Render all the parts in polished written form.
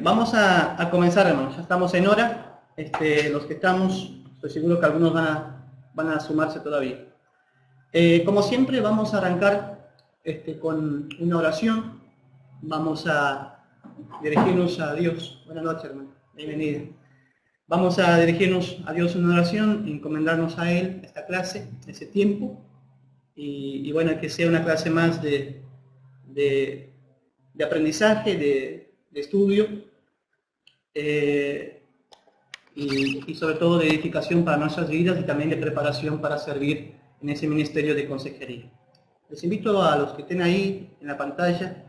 Vamos a comenzar, hermanos. Ya estamos en hora. Los que estamos, estoy seguro que algunos van a sumarse todavía. Como siempre, vamos a arrancar con una oración. Vamos a dirigirnos a Dios. Buenas noches, hermano. Bienvenido. Vamos a dirigirnos a Dios en una oración, encomendarnos a Él esta clase, ese tiempo. Y bueno, que sea una clase más de aprendizaje, de estudio. Y sobre todo de edificación para nuestras vidas y también de preparación para servir en ese ministerio de consejería. Les invito a los que estén ahí en la pantalla,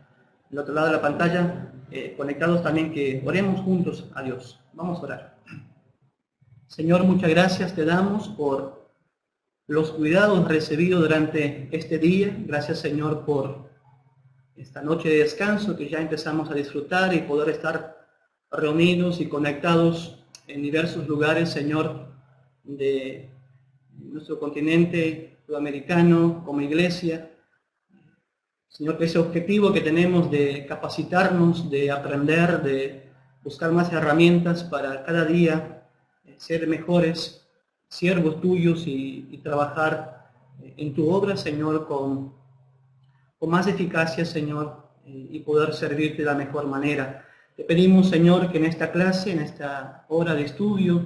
del otro lado de la pantalla, conectados también, que oremos juntos a Dios. Vamos a orar. Señor, muchas gracias te damos por los cuidados recibidos durante este día. Gracias, Señor, por esta noche de descanso que ya empezamos a disfrutar y poder estar reunidos y conectados en diversos lugares, Señor, de nuestro continente sudamericano como iglesia. Señor, que ese objetivo que tenemos de capacitarnos, de aprender, de buscar más herramientas para cada día ser mejores siervos tuyos y trabajar en tu obra, Señor, con más eficacia, Señor, y poder servirte de la mejor manera. Te pedimos, Señor, que en esta clase, en esta hora de estudio,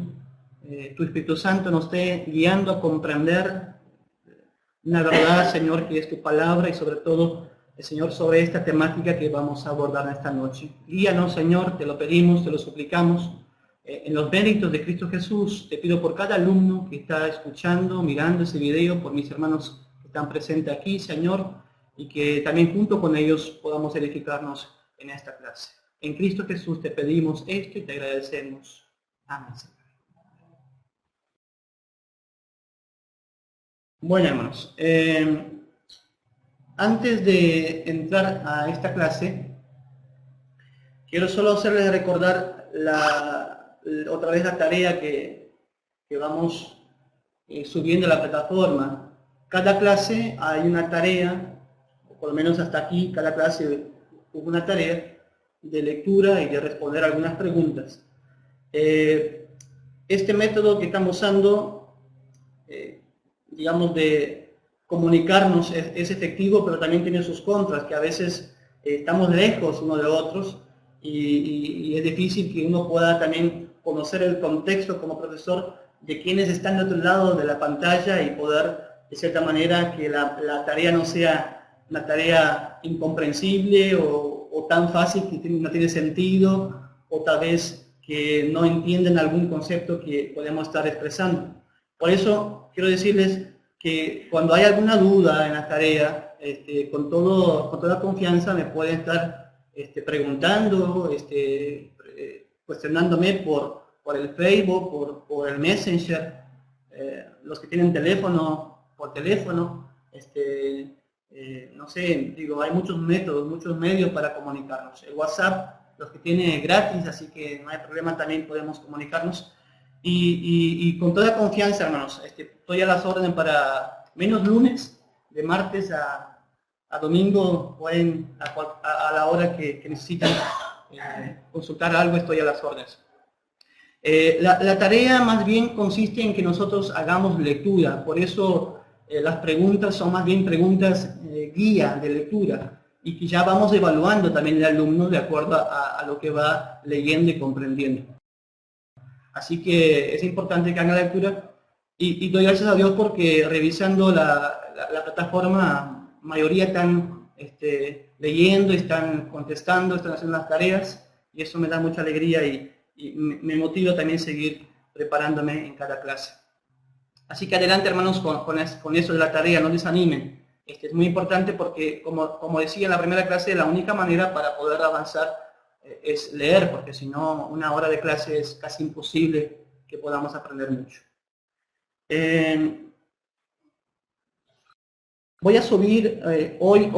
tu Espíritu Santo nos esté guiando a comprender una verdad, Señor, que es tu palabra, y sobre todo, Señor, sobre esta temática que vamos a abordar esta noche. Guíanos, Señor, te lo pedimos, te lo suplicamos, en los méritos de Cristo Jesús. Te pido por cada alumno que está escuchando, mirando ese video, por mis hermanos que están presentes aquí, Señor, y que también junto con ellos podamos edificarnos en esta clase. En Cristo Jesús te pedimos esto y te agradecemos. Amén. Bueno, hermanos, antes de entrar a esta clase, quiero solo hacerles recordar otra vez la tarea que vamos subiendo a la plataforma. Cada clase hay una tarea, o por lo menos hasta aquí, cada clase hubo una tarea de lectura y de responder algunas preguntas. Este método que estamos usando, digamos, de comunicarnos es efectivo, pero también tiene sus contras, que a veces estamos lejos uno de otros y es difícil que uno pueda también conocer el contexto como profesor de quienes están de otro lado de la pantalla y poder, de cierta manera, que la tarea no sea una tarea incomprensible o tan fácil que no tiene sentido, o tal vez que no entienden algún concepto que podemos estar expresando. Por eso quiero decirles que cuando hay alguna duda en la tarea, con toda confianza me pueden estar preguntando, cuestionándome por el Facebook, por el Messenger, los que tienen teléfono, por teléfono, no sé, digo, hay muchos métodos, muchos medios para comunicarnos. El WhatsApp, los que tiene gratis, así que no hay problema, también podemos comunicarnos. Y con toda confianza, hermanos, estoy a las órdenes para menos lunes, de martes a domingo, pueden a la hora que necesitan consultar algo, estoy a las órdenes. La tarea más bien consiste en que nosotros hagamos lectura, por eso las preguntas son más bien preguntas guía de lectura, y que ya vamos evaluando también el alumno de acuerdo a lo que va leyendo y comprendiendo. Así que es importante que hagan la lectura y doy gracias a Dios porque revisando la plataforma, mayoría están leyendo, están contestando, están haciendo las tareas, y eso me da mucha alegría y me motiva también seguir preparándome en cada clase. Así que adelante, hermanos, con eso de la tarea, no desanimen. Es muy importante porque, como decía en la primera clase, la única manera para poder avanzar es leer, porque si no, una hora de clase es casi imposible que podamos aprender mucho. Voy a subir hoy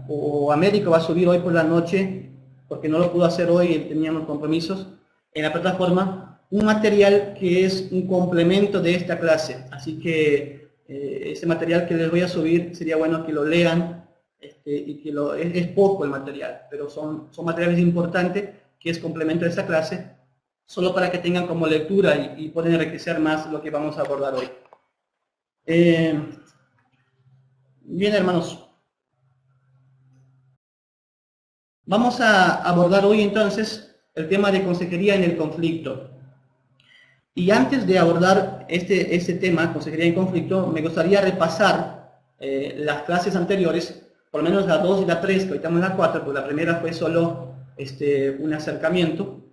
o Américo va a subir hoy por la noche, porque no lo pudo hacer hoy, teníamos compromisos, en la plataforma, un material que es un complemento de esta clase. Así que ese material que les voy a subir sería bueno que lo lean, y que es poco el material, pero son materiales importantes que es complemento de esta clase, solo para que tengan como lectura y pueden enriquecer más lo que vamos a abordar hoy. Bien, hermanos. Vamos a abordar hoy entonces el tema de consejería en el conflicto. Y antes de abordar este tema, consejería en conflicto, me gustaría repasar las clases anteriores, por lo menos la 2 y la 3, que ahorita estamos en la 4, porque la primera fue solo un acercamiento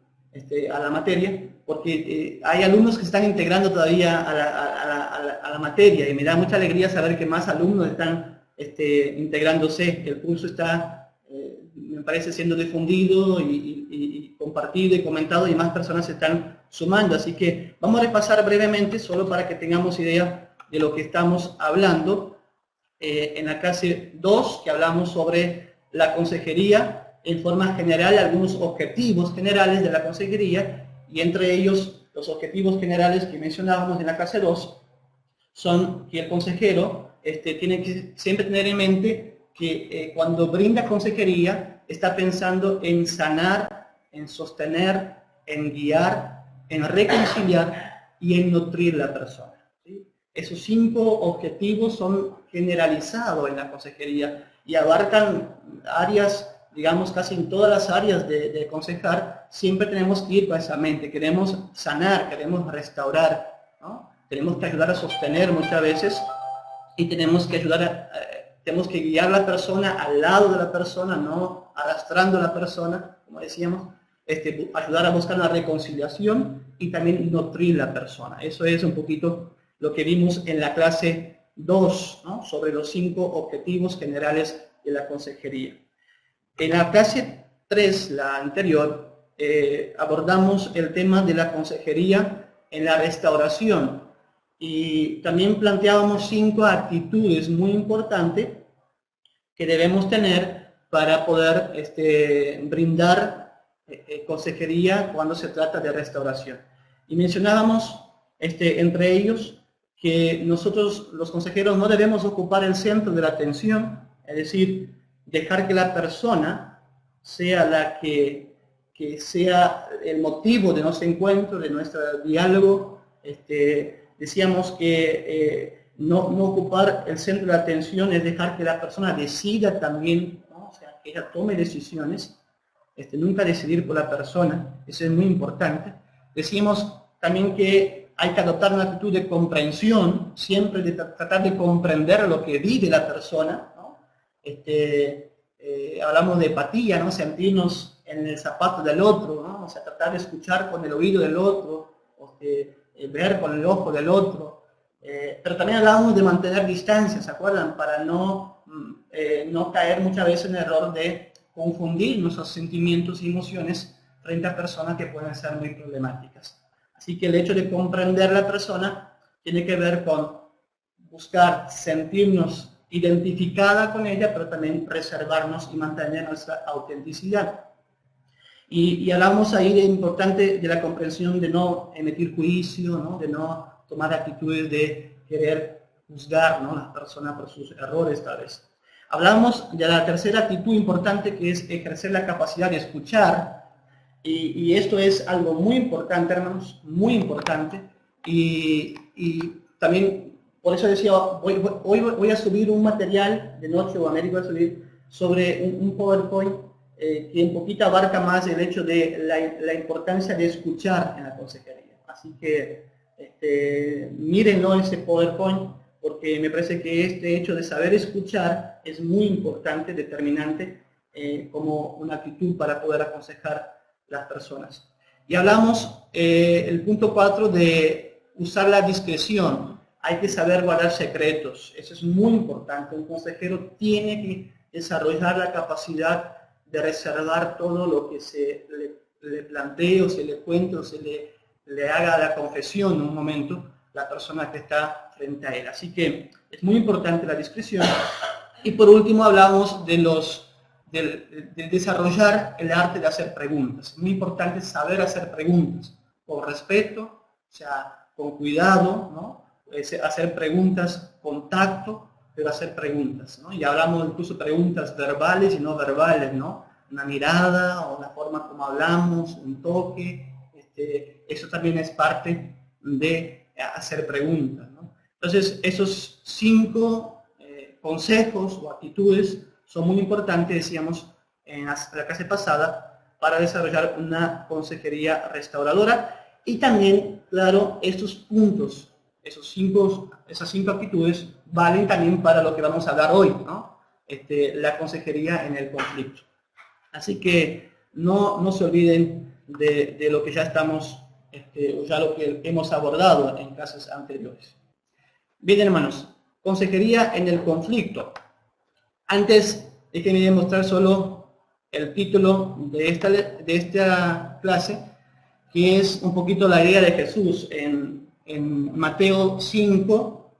a la materia, porque hay alumnos que están integrando todavía a la materia, y me da mucha alegría saber que más alumnos están integrándose. El curso está, me parece, siendo difundido y compartido y comentado, y más personas se están sumando. Así que vamos a repasar brevemente, solo para que tengamos idea de lo que estamos hablando. En la clase 2, que hablamos sobre la consejería, en forma general, algunos objetivos generales de la consejería, y entre ellos los objetivos generales que mencionábamos en la clase 2 son que el consejero tiene que siempre tener en mente que cuando brinda consejería está pensando en sanar, en sostener, en guiar, en reconciliar y en nutrir la persona, ¿sí? Esos 5 objetivos son generalizados en la consejería y abarcan áreas, digamos, casi en todas las áreas de aconsejar. Siempre tenemos que ir con esa mente, queremos sanar, queremos restaurar, ¿no? Tenemos que ayudar a sostener muchas veces, y tenemos que ayudar tenemos que guiar a la persona, al lado de la persona, no arrastrando a la persona, como decíamos, ayudar a buscar la reconciliación y también nutrir la persona. Eso es un poquito lo que vimos en la clase 2, ¿no? Sobre los 5 objetivos generales de la consejería. En la clase 3, la anterior, abordamos el tema de la consejería en la restauración, y también planteábamos 5 actitudes muy importantes que debemos tener para poder brindar consejería cuando se trata de restauración. Y mencionábamos entre ellos que nosotros los consejeros no debemos ocupar el centro de la atención, es decir, dejar que la persona sea la que sea el motivo de nuestro encuentro, de nuestro diálogo. Decíamos que no ocupar el centro de la atención es dejar que la persona decida también, ¿no? O sea, que ella tome decisiones, nunca decidir por la persona. Eso es muy importante. Decimos también que hay que adoptar una actitud de comprensión, siempre de tratar de comprender lo que vive la persona, ¿no? Hablamos de empatía, ¿no? Sentirnos en el zapato del otro, ¿no? O sea, tratar de escuchar con el oído del otro, ver con el ojo del otro, pero también hablamos de mantener distancia, ¿se acuerdan? Para no caer muchas veces en el error de confundir nuestros sentimientos y emociones frente a personas que pueden ser muy problemáticas. Así que el hecho de comprender a la persona tiene que ver con buscar sentirnos identificada con ella, pero también preservarnos y mantener nuestra autenticidad. Y hablamos ahí de importante de la comprensión de no emitir juicio, ¿no? De no tomar actitudes de querer juzgar, ¿no? Las personas por sus errores, tal vez. Hablamos de la tercera actitud importante, que es ejercer la capacidad de escuchar, y esto es algo muy importante, hermanos, muy importante, y también, por eso decía, hoy voy a subir un material, de noche o América voy a subir, sobre un PowerPoint que un poquito abarca más el hecho de la importancia de escuchar en la consejería. Así que mírenlo ese PowerPoint, porque me parece que este hecho de saber escuchar es muy importante, determinante, como una actitud para poder aconsejar las personas. Y hablamos el punto 4 de usar la discreción. Hay que saber guardar secretos, eso es muy importante. Un consejero tiene que desarrollar la capacidad de reservar todo lo que se le plantee o se le cuente o se le haga la confesión en un momento la persona que está frente a él. Así que es muy importante la discreción. Y por último hablamos de desarrollar el arte de hacer preguntas. Es muy importante saber hacer preguntas con respeto, o sea, con cuidado, ¿no? Hacer preguntas con tacto, pero hacer preguntas, ¿no? Y hablamos incluso de preguntas verbales y no verbales, ¿no? una mirada o la forma como hablamos, un toque. Eso también es parte de hacer preguntas, ¿no? Entonces, esos 5 consejos o actitudes son muy importantes, decíamos en la clase pasada, para desarrollar una consejería restauradora. Y también, claro, estos puntos, esas 5 actitudes valen también para lo que vamos a hablar hoy, ¿no? La consejería en el conflicto. Así que no se olviden de lo que ya estamos, ya lo que hemos abordado en clases anteriores. Bien, hermanos, consejería en el conflicto. Antes, déjenme demostrar solo el título de esta clase, que es un poquito la idea de Jesús en Mateo 5,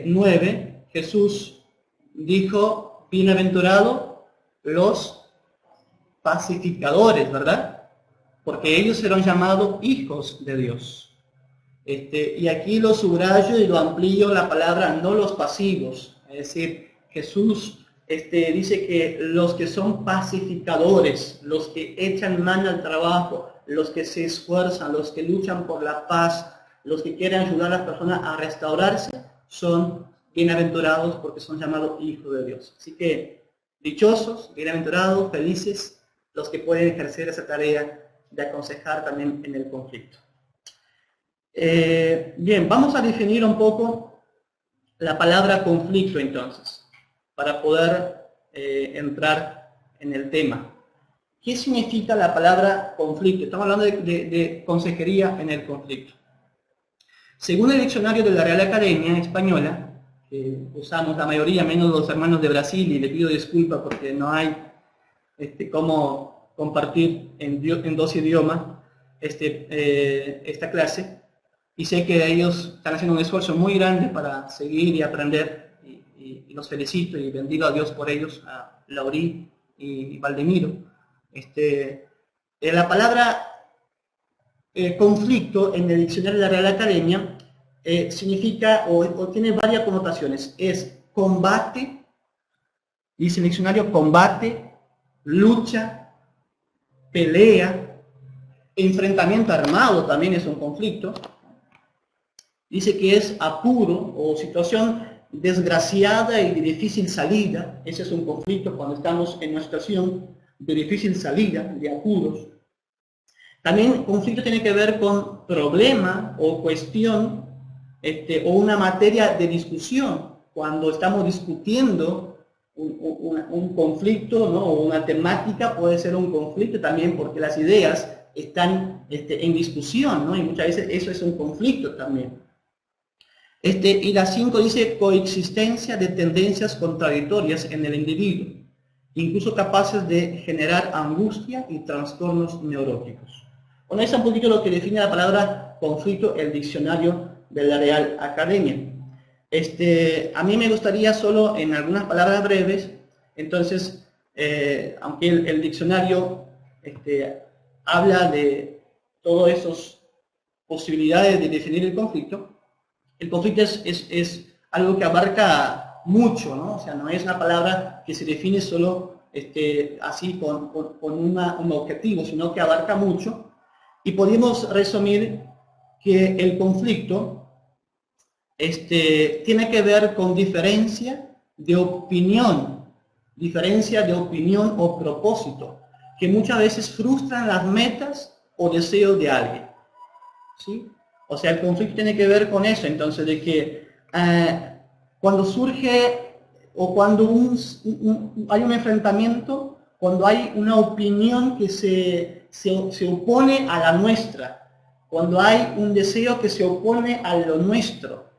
9. Jesús dijo, bienaventurado los pacificadores, ¿verdad? Porque ellos serán llamados hijos de Dios. Y aquí lo subrayo y lo amplío la palabra no los pasivos. Es decir, Jesús dice que los que son pacificadores, los que echan mano al trabajo, los que se esfuerzan, los que luchan por la paz, los que quieren ayudar a las personas a restaurarse, son bienaventurados porque son llamados hijos de Dios. Así que dichosos, bienaventurados, felices, los que pueden ejercer esa tarea de aconsejar también en el conflicto. Bien, vamos a definir un poco la palabra conflicto entonces, para poder entrar en el tema. ¿Qué significa la palabra conflicto? Estamos hablando de consejería en el conflicto. Según el diccionario de la Real Academia Española, que usamos la mayoría, menos los hermanos de Brasil, y le pido disculpas porque no hay cómo compartir en 2 idiomas esta clase, y sé que ellos están haciendo un esfuerzo muy grande para seguir y aprender, y los felicito y bendigo a Dios por ellos, a Laurí y Valdemiro. La palabra conflicto en el diccionario de la Real Academia significa o tiene varias connotaciones. Es combate, dice el diccionario, combate, lucha, pelea, enfrentamiento armado también es un conflicto. Dice que es apuro o situación desgraciada y de difícil salida. Ese es un conflicto cuando estamos en una situación de difícil salida, de apuros. También conflicto tiene que ver con problema o cuestión o una materia de discusión. Cuando estamos discutiendo un conflicto, ¿no? O una temática, puede ser un conflicto también porque las ideas están en discusión, ¿no? Y muchas veces eso es un conflicto también. Y la 5 dice coexistencia de tendencias contradictorias en el individuo, incluso capaces de generar angustia y trastornos neuróticos. Bueno, eso es un poquito lo que define la palabra conflicto el diccionario de la Real Academia. A mí me gustaría solo en algunas palabras breves, entonces, aunque el diccionario habla de todas esas posibilidades de definir el conflicto es algo que abarca mucho, ¿no? O sea, no es una palabra que se define solo así con un objetivo, sino que abarca mucho. Y podemos resumir que el conflicto tiene que ver con diferencia de opinión o propósito, que muchas veces frustran las metas o deseos de alguien, ¿sí? O sea, el conflicto tiene que ver con eso, entonces, de que cuando surge o cuando hay un enfrentamiento, cuando hay una opinión que se opone a la nuestra, cuando hay un deseo que se opone a lo nuestro,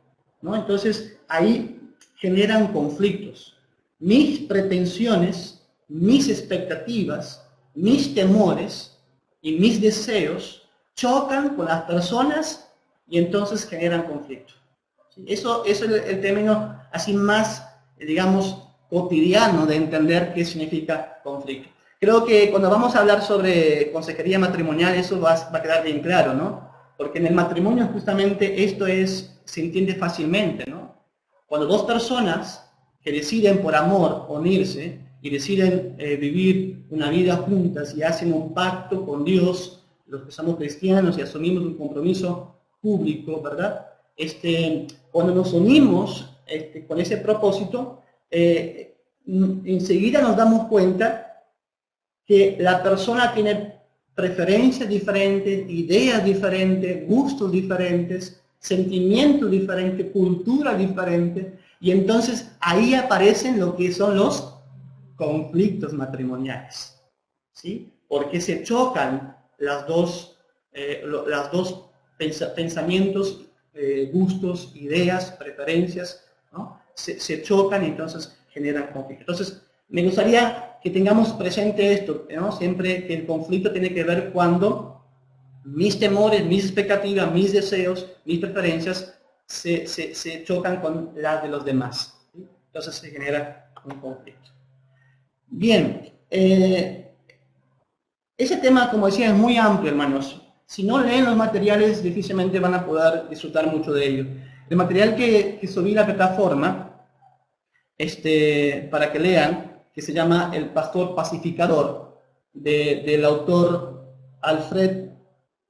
¿no? Entonces, ahí generan conflictos. Mis pretensiones, mis expectativas, mis temores y mis deseos chocan con las personas y entonces generan conflicto. Eso es el término así más, digamos, cotidiano de entender qué significa conflicto. Creo que cuando vamos a hablar sobre consejería matrimonial eso va a quedar bien claro, ¿no? Porque en el matrimonio justamente esto se entiende fácilmente, ¿no? Cuando 2 personas que deciden por amor unirse y deciden vivir una vida juntas y hacen un pacto con Dios, los que somos cristianos y asumimos un compromiso público, ¿verdad? Cuando nos unimos con ese propósito, enseguida nos damos cuenta que la persona tiene preferencias diferentes, ideas diferentes, gustos diferentes, sentimientos diferentes, cultura diferente, y entonces ahí aparecen lo que son los conflictos matrimoniales, ¿sí? Porque se chocan las dos pensamientos, gustos, ideas, preferencias, ¿no? Se chocan y entonces generan conflicto. Entonces, me gustaría que tengamos presente esto, ¿no? Siempre que el conflicto tiene que ver cuando mis temores, mis expectativas, mis deseos, mis preferencias se chocan con las de los demás, ¿sí? Entonces se genera un conflicto. Bien, ese tema, como decía, es muy amplio, hermanos. Si no leen los materiales, difícilmente van a poder disfrutar mucho de ello. El material que subí a la plataforma, para que lean, que se llama El Pastor Pacificador, del autor Alfred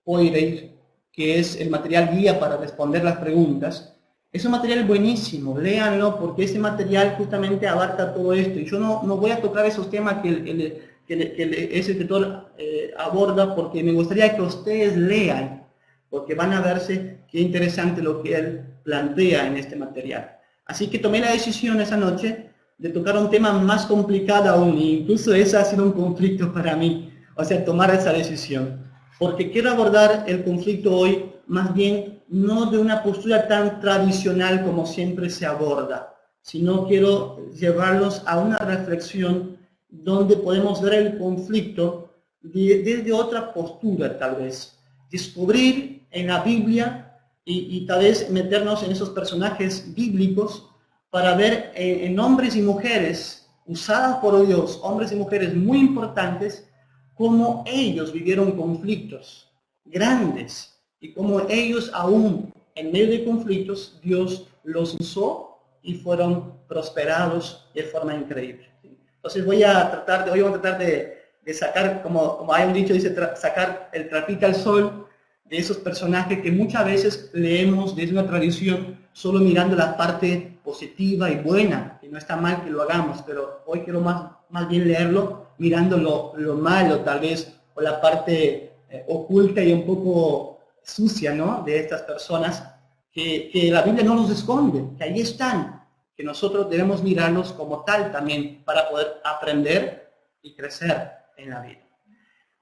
Poirel, que es el material guía para responder las preguntas. Es un material buenísimo, léanlo, porque ese material justamente abarca todo esto. Y yo no voy a tocar esos temas que ese escritor aborda, porque me gustaría que ustedes lean, porque van a verse qué interesante lo que él plantea en este material. Así que tomé la decisión esa noche de tocar un tema más complicado aún, e incluso ese ha sido un conflicto para mí, o sea, tomar esa decisión. Porque quiero abordar el conflicto hoy, más bien, no de una postura tan tradicional como siempre se aborda, sino quiero llevarlos a una reflexión donde podemos ver el conflicto desde otra postura, tal vez. Descubrir en la Biblia y tal vez meternos en esos personajes bíblicos para ver en hombres y mujeres usadas por Dios, hombres y mujeres muy importantes, cómo ellos vivieron conflictos grandes y cómo ellos aún en medio de conflictos Dios los usó y fueron prosperados de forma increíble. Entonces hoy vamos a tratar de sacar, como hay un dicho, dice sacar el trapito al sol de esos personajes que muchas veces leemos desde una tradición solo mirando la parte positiva y buena, que no está mal que lo hagamos, pero hoy quiero más bien leerlo mirando lo malo tal vez, o la parte oculta y un poco sucia, ¿no?, de estas personas que la Biblia no nos esconde, que ahí están, que nosotros debemos mirarlos como tal también para poder aprender y crecer en la vida.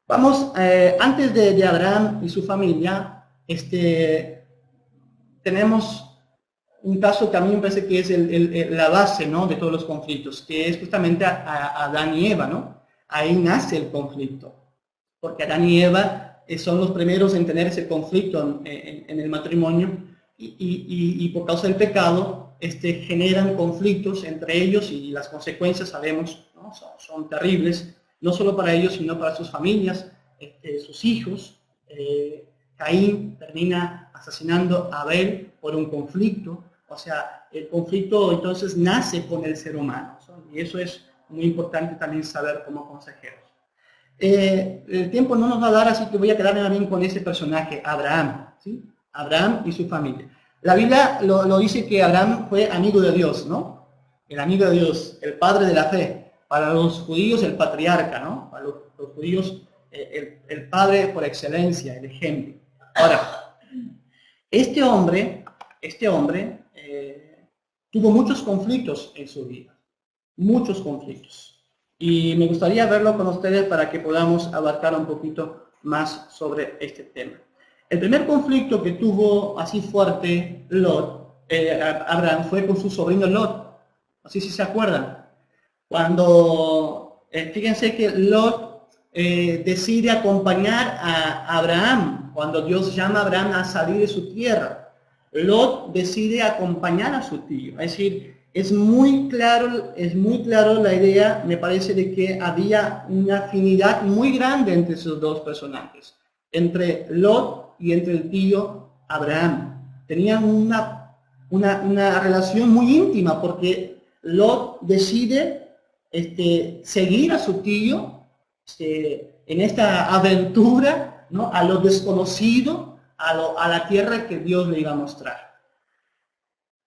Vamos, antes de Abraham y su familia, tenemos un caso que a mí me parece que es la base, ¿no?, de todos los conflictos, que es justamente a Adán y Eva, ¿no? Ahí nace el conflicto, porque Adán y Eva son los primeros en tener ese conflicto en el matrimonio y por causa del pecado generan conflictos entre ellos y las consecuencias, sabemos, ¿no?, son terribles, no solo para ellos, sino para sus familias, sus hijos. Caín termina asesinando a Abel por un conflicto. O sea, el conflicto entonces nace con el ser humano, ¿sí? Y eso es muy importante también saber como consejeros. El tiempo no nos va a dar, así que voy a quedarme también con ese personaje, Abraham, ¿sí? Abraham y su familia. La Biblia lo dice que Abraham fue amigo de Dios, ¿no? El amigo de Dios, el padre de la fe. Para los judíos, el patriarca, ¿no? Para los judíos, el padre por excelencia, el ejemplo. Ahora, este hombre tuvo muchos conflictos en su vida, muchos conflictos. Y me gustaría verlo con ustedes para que podamos abarcar un poquito más sobre este tema. El primer conflicto que tuvo así fuerte Abraham fue con su sobrino Lot. Así si se acuerdan. Cuando, fíjense que Lot decide acompañar a Abraham, cuando Dios llama a Abraham a salir de su tierra, Lot decide acompañar a su tío. Es decir, es muy claro la idea, me parece, de que había una afinidad muy grande entre esos dos personajes, entre Lot y entre el tío Abraham. Tenían una relación muy íntima porque Lot decide seguir a su tío en esta aventura, ¿no? A lo desconocido, a la tierra que Dios le iba a mostrar.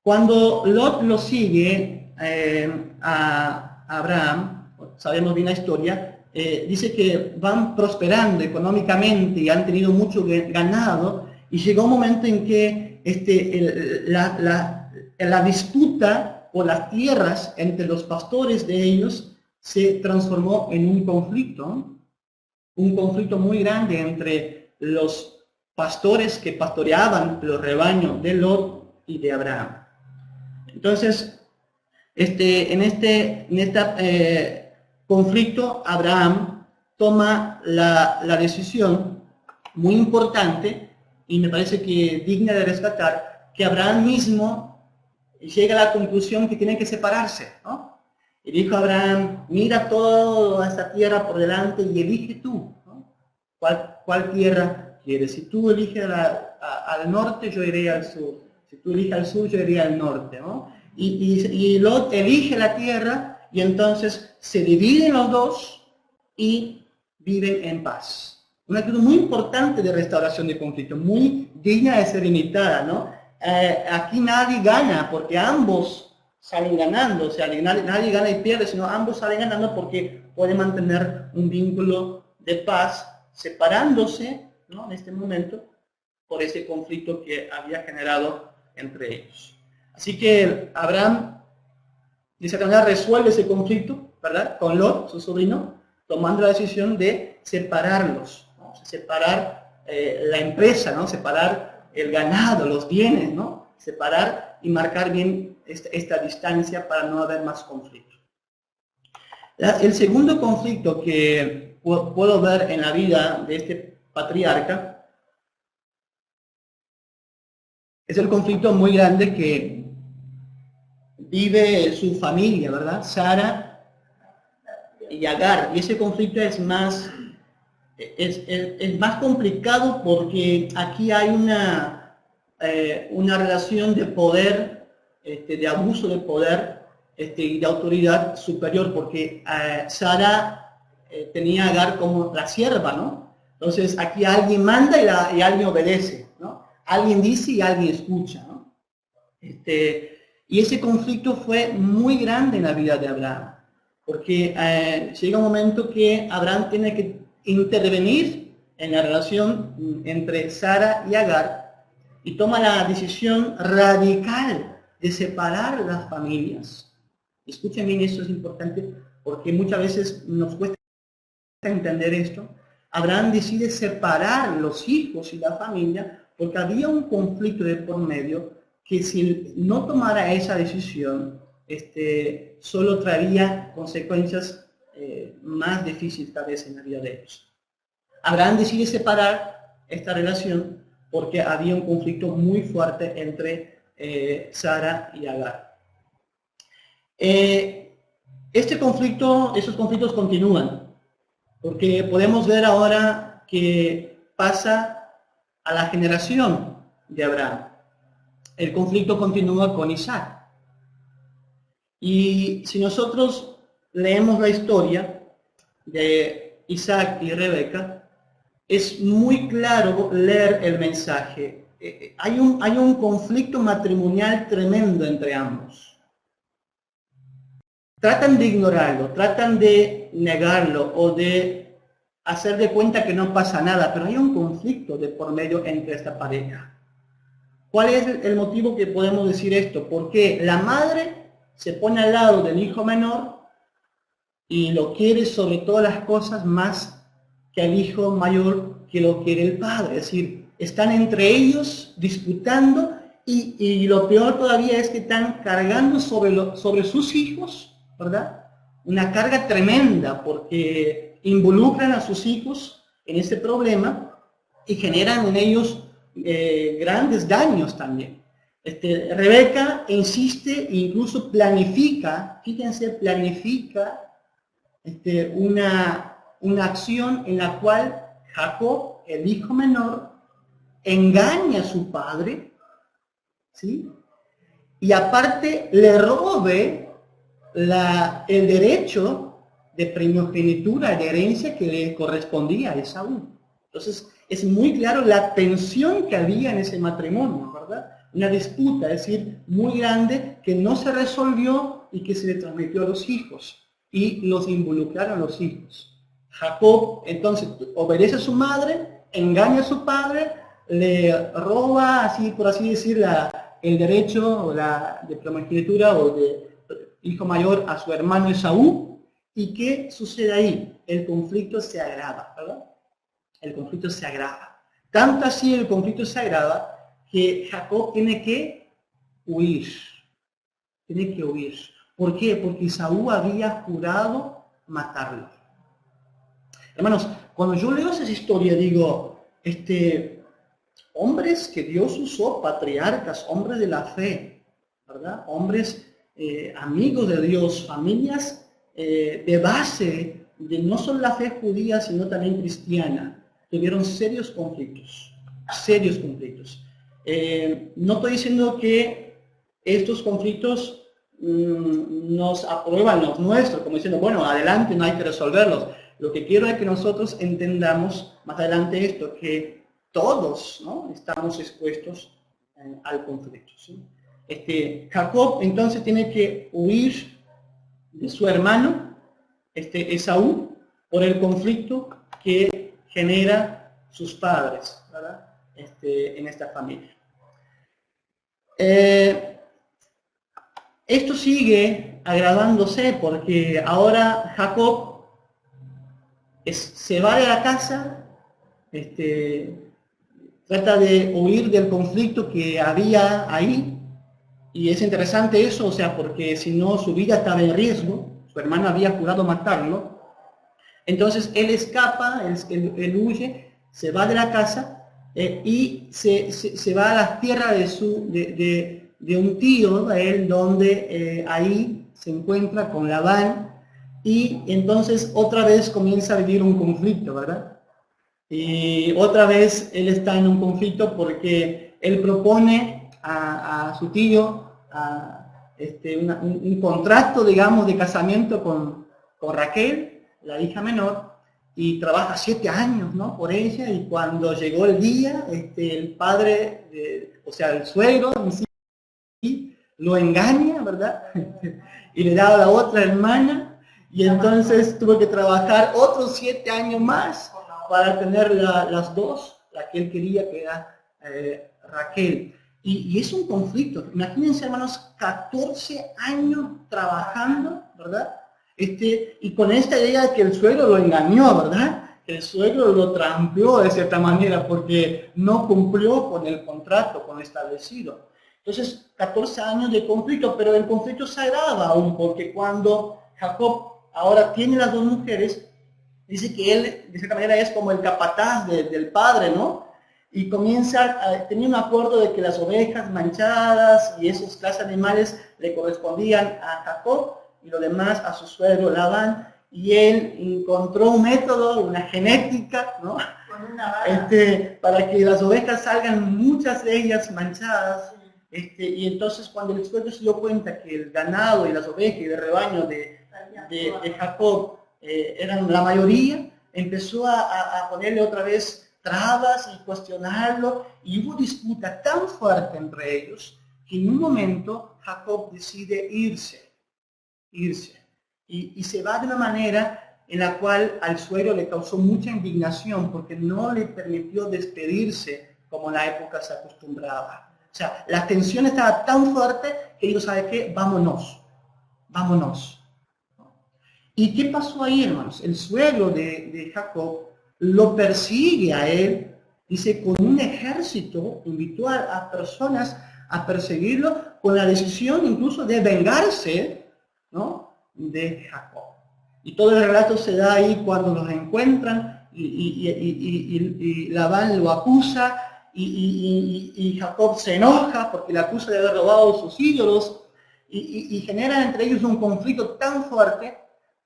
Cuando Lot lo sigue a Abraham, sabemos bien la historia, dice que van prosperando económicamente y han tenido mucho ganado, y llegó un momento en que la disputa por las tierras entre los pastores de ellos se transformó en un conflicto muy grande entre los pastores que pastoreaban los rebaños de Lot y de Abraham. Entonces, en este conflicto, Abraham toma la decisión muy importante, y me parece que digna de rescatar, que Abraham mismo llega a la conclusión que tiene que separarse, ¿no? Y dijo a Abraham: mira toda esta tierra por delante y elige tú, ¿no? ¿Cuál tierra quieres? Si tú eliges al norte, yo iré al sur. Si tú eliges al sur, yo iré al norte, ¿no? Y Lot elige la tierra, y entonces se dividen los dos y viven en paz. Una actitud muy importante de restauración de conflicto, muy digna de ser imitada, ¿no? Aquí nadie gana porque ambos salen ganando, o sea, nadie gana y pierde, sino ambos salen ganando porque pueden mantener un vínculo de paz, separándose, ¿no? En este momento, por ese conflicto que había generado entre ellos. Así que Abraham, de cierta manera, resuelve ese conflicto, ¿verdad?, con Lot, su sobrino, tomando la decisión de separarlos, ¿no? Separar la empresa, ¿no? Separar el ganado, los bienes, ¿no? Separar y marcar bien esta distancia para no haber más conflicto. El segundo conflicto que puedo ver en la vida de este patriarca es el conflicto muy grande que vive su familia, ¿verdad? Sara y Agar. Y ese conflicto es más complicado porque aquí hay una relación de poder, de abuso de poder y de autoridad superior, porque Sara tenía a Agar como la sierva, ¿no? Entonces aquí alguien manda y alguien obedece, ¿no? Alguien dice y alguien escucha, ¿no? Y ese conflicto fue muy grande en la vida de Abraham, porque llega un momento que Abraham tiene que intervenir en la relación entre Sara y Agar, y toma la decisión radical de separar las familias. Escuchen bien, esto es importante, porque muchas veces nos cuesta entender esto. Abraham decide separar los hijos y la familia porque había un conflicto de por medio que, si no tomara esa decisión, solo traería consecuencias más difíciles tal vez en la vida de ellos. Abraham decide separar esta relación porque había un conflicto muy fuerte entre Sara y Agar. Esos conflictos continúan, porque podemos ver ahora que pasa a la generación de Abraham. El conflicto continúa con Isaac. Y si nosotros leemos la historia de Isaac y Rebeca, es muy claro leer el mensaje. Hay un conflicto matrimonial tremendo entre ambos. Tratan de ignorarlo, tratan de negarlo o de hacer de cuenta que no pasa nada, pero hay un conflicto de por medio entre esta pareja. ¿Cuál es el motivo que podemos decir esto? Porque la madre se pone al lado del hijo menor y lo quiere sobre todas las cosas más que al hijo mayor, que lo quiere el padre. Es decir, están entre ellos disputando, y lo peor todavía es que están cargando sobre sus hijos, ¿verdad? Una carga tremenda, porque involucran a sus hijos en este problema y generan en ellos grandes daños también. Rebeca insiste e incluso planifica, fíjense, planifica una acción en la cual Jacob, el hijo menor, engaña a su padre, ¿sí? Y aparte le robe el derecho de primogenitura, de herencia que le correspondía a Esaú. Entonces, es muy claro la tensión que había en ese matrimonio, ¿verdad? Una disputa, es decir, muy grande que no se resolvió y que se le transmitió a los hijos. Y los involucraron los hijos. Jacob, entonces, obedece a su madre, engaña a su padre, le roba, así por así decir, el derecho de primogenitura o de hijo mayor a su hermano Esaú. ¿Y qué sucede ahí? El conflicto se agrava, ¿verdad? El conflicto se agrava. Tanto así el conflicto se agrava que Jacob tiene que huir. Tiene que huir. ¿Por qué? Porque Esaú había jurado matarlo. Hermanos, cuando yo leo esa historia digo, hombres que Dios usó, patriarcas, hombres de la fe, ¿verdad? Hombres amigos de Dios, familias de base de no solo la fe judía, sino también cristiana, tuvieron serios conflictos, serios conflictos. No estoy diciendo que estos conflictos nos aprueban los nuestros, como diciendo, bueno, adelante, no hay que resolverlos. Lo que quiero es que nosotros entendamos más adelante esto, que todos, ¿no?, estamos expuestos al conflicto, ¿sí? Jacob entonces tiene que huir de su hermano, Esaú, por el conflicto que genera sus padres, ¿verdad? En esta familia. Esto sigue agravándose porque ahora Jacob se va de la casa, trata de huir del conflicto que había ahí, y es interesante eso, o sea, porque si no su vida estaba en riesgo, su hermano había jurado matarlo, entonces él escapa, él huye, se va de la casa y se va a las tierras de un tío de él, donde ahí se encuentra con Labán, y entonces otra vez comienza a vivir un conflicto, ¿verdad? Y otra vez él está en un conflicto porque él propone a su tío un contrato, digamos, de casamiento con Raquel, la hija menor, y trabaja 7 años, ¿no?, por ella, y cuando llegó el día, el padre, o sea, el suegro en sí, lo engaña, ¿verdad? Y le da a la otra hermana, y entonces tuvo que trabajar otros 7 años más para tener las dos, la que él quería, que era Raquel. Y es un conflicto. Imagínense, hermanos, 14 años trabajando, ¿verdad? Y con esta idea de que el suegro lo engañó, ¿verdad? El suegro lo trampeó de cierta manera porque no cumplió con el contrato, con lo establecido. Entonces, 14 años de conflicto, pero el conflicto se agrava aún, porque cuando Jacob ahora tiene las 2 mujeres, dice que él, de cierta manera, es como el capataz del padre, ¿no? Y comienza a tener un acuerdo de que las ovejas manchadas y esos clases de animales le correspondían a Jacob y lo demás a su suegro Labán. Y él encontró un método, una genética, ¿no?, para que las ovejas salgan, muchas de ellas manchadas. Y entonces cuando el suegro se dio cuenta que el ganado y las ovejas y el rebaño de Jacob eran la mayoría, empezó a ponerle otra vez trabas y cuestionarlo, y hubo disputa tan fuerte entre ellos que en un momento Jacob decide irse, y se va de una manera en la cual al suegro le causó mucha indignación porque no le permitió despedirse como en la época se acostumbraba. O sea, la tensión estaba tan fuerte que dijo, ¿sabe qué? Vámonos, vámonos. ¿Y qué pasó ahí, hermanos? El suegro de Jacob lo persigue a él, dice, con un ejército, invitó a personas a perseguirlo con la decisión incluso de vengarse, ¿no?, de Jacob. Y todo el relato se da ahí cuando los encuentran y Labán lo acusa y Jacob se enoja porque le acusa de haber robado sus ídolos y genera entre ellos un conflicto tan fuerte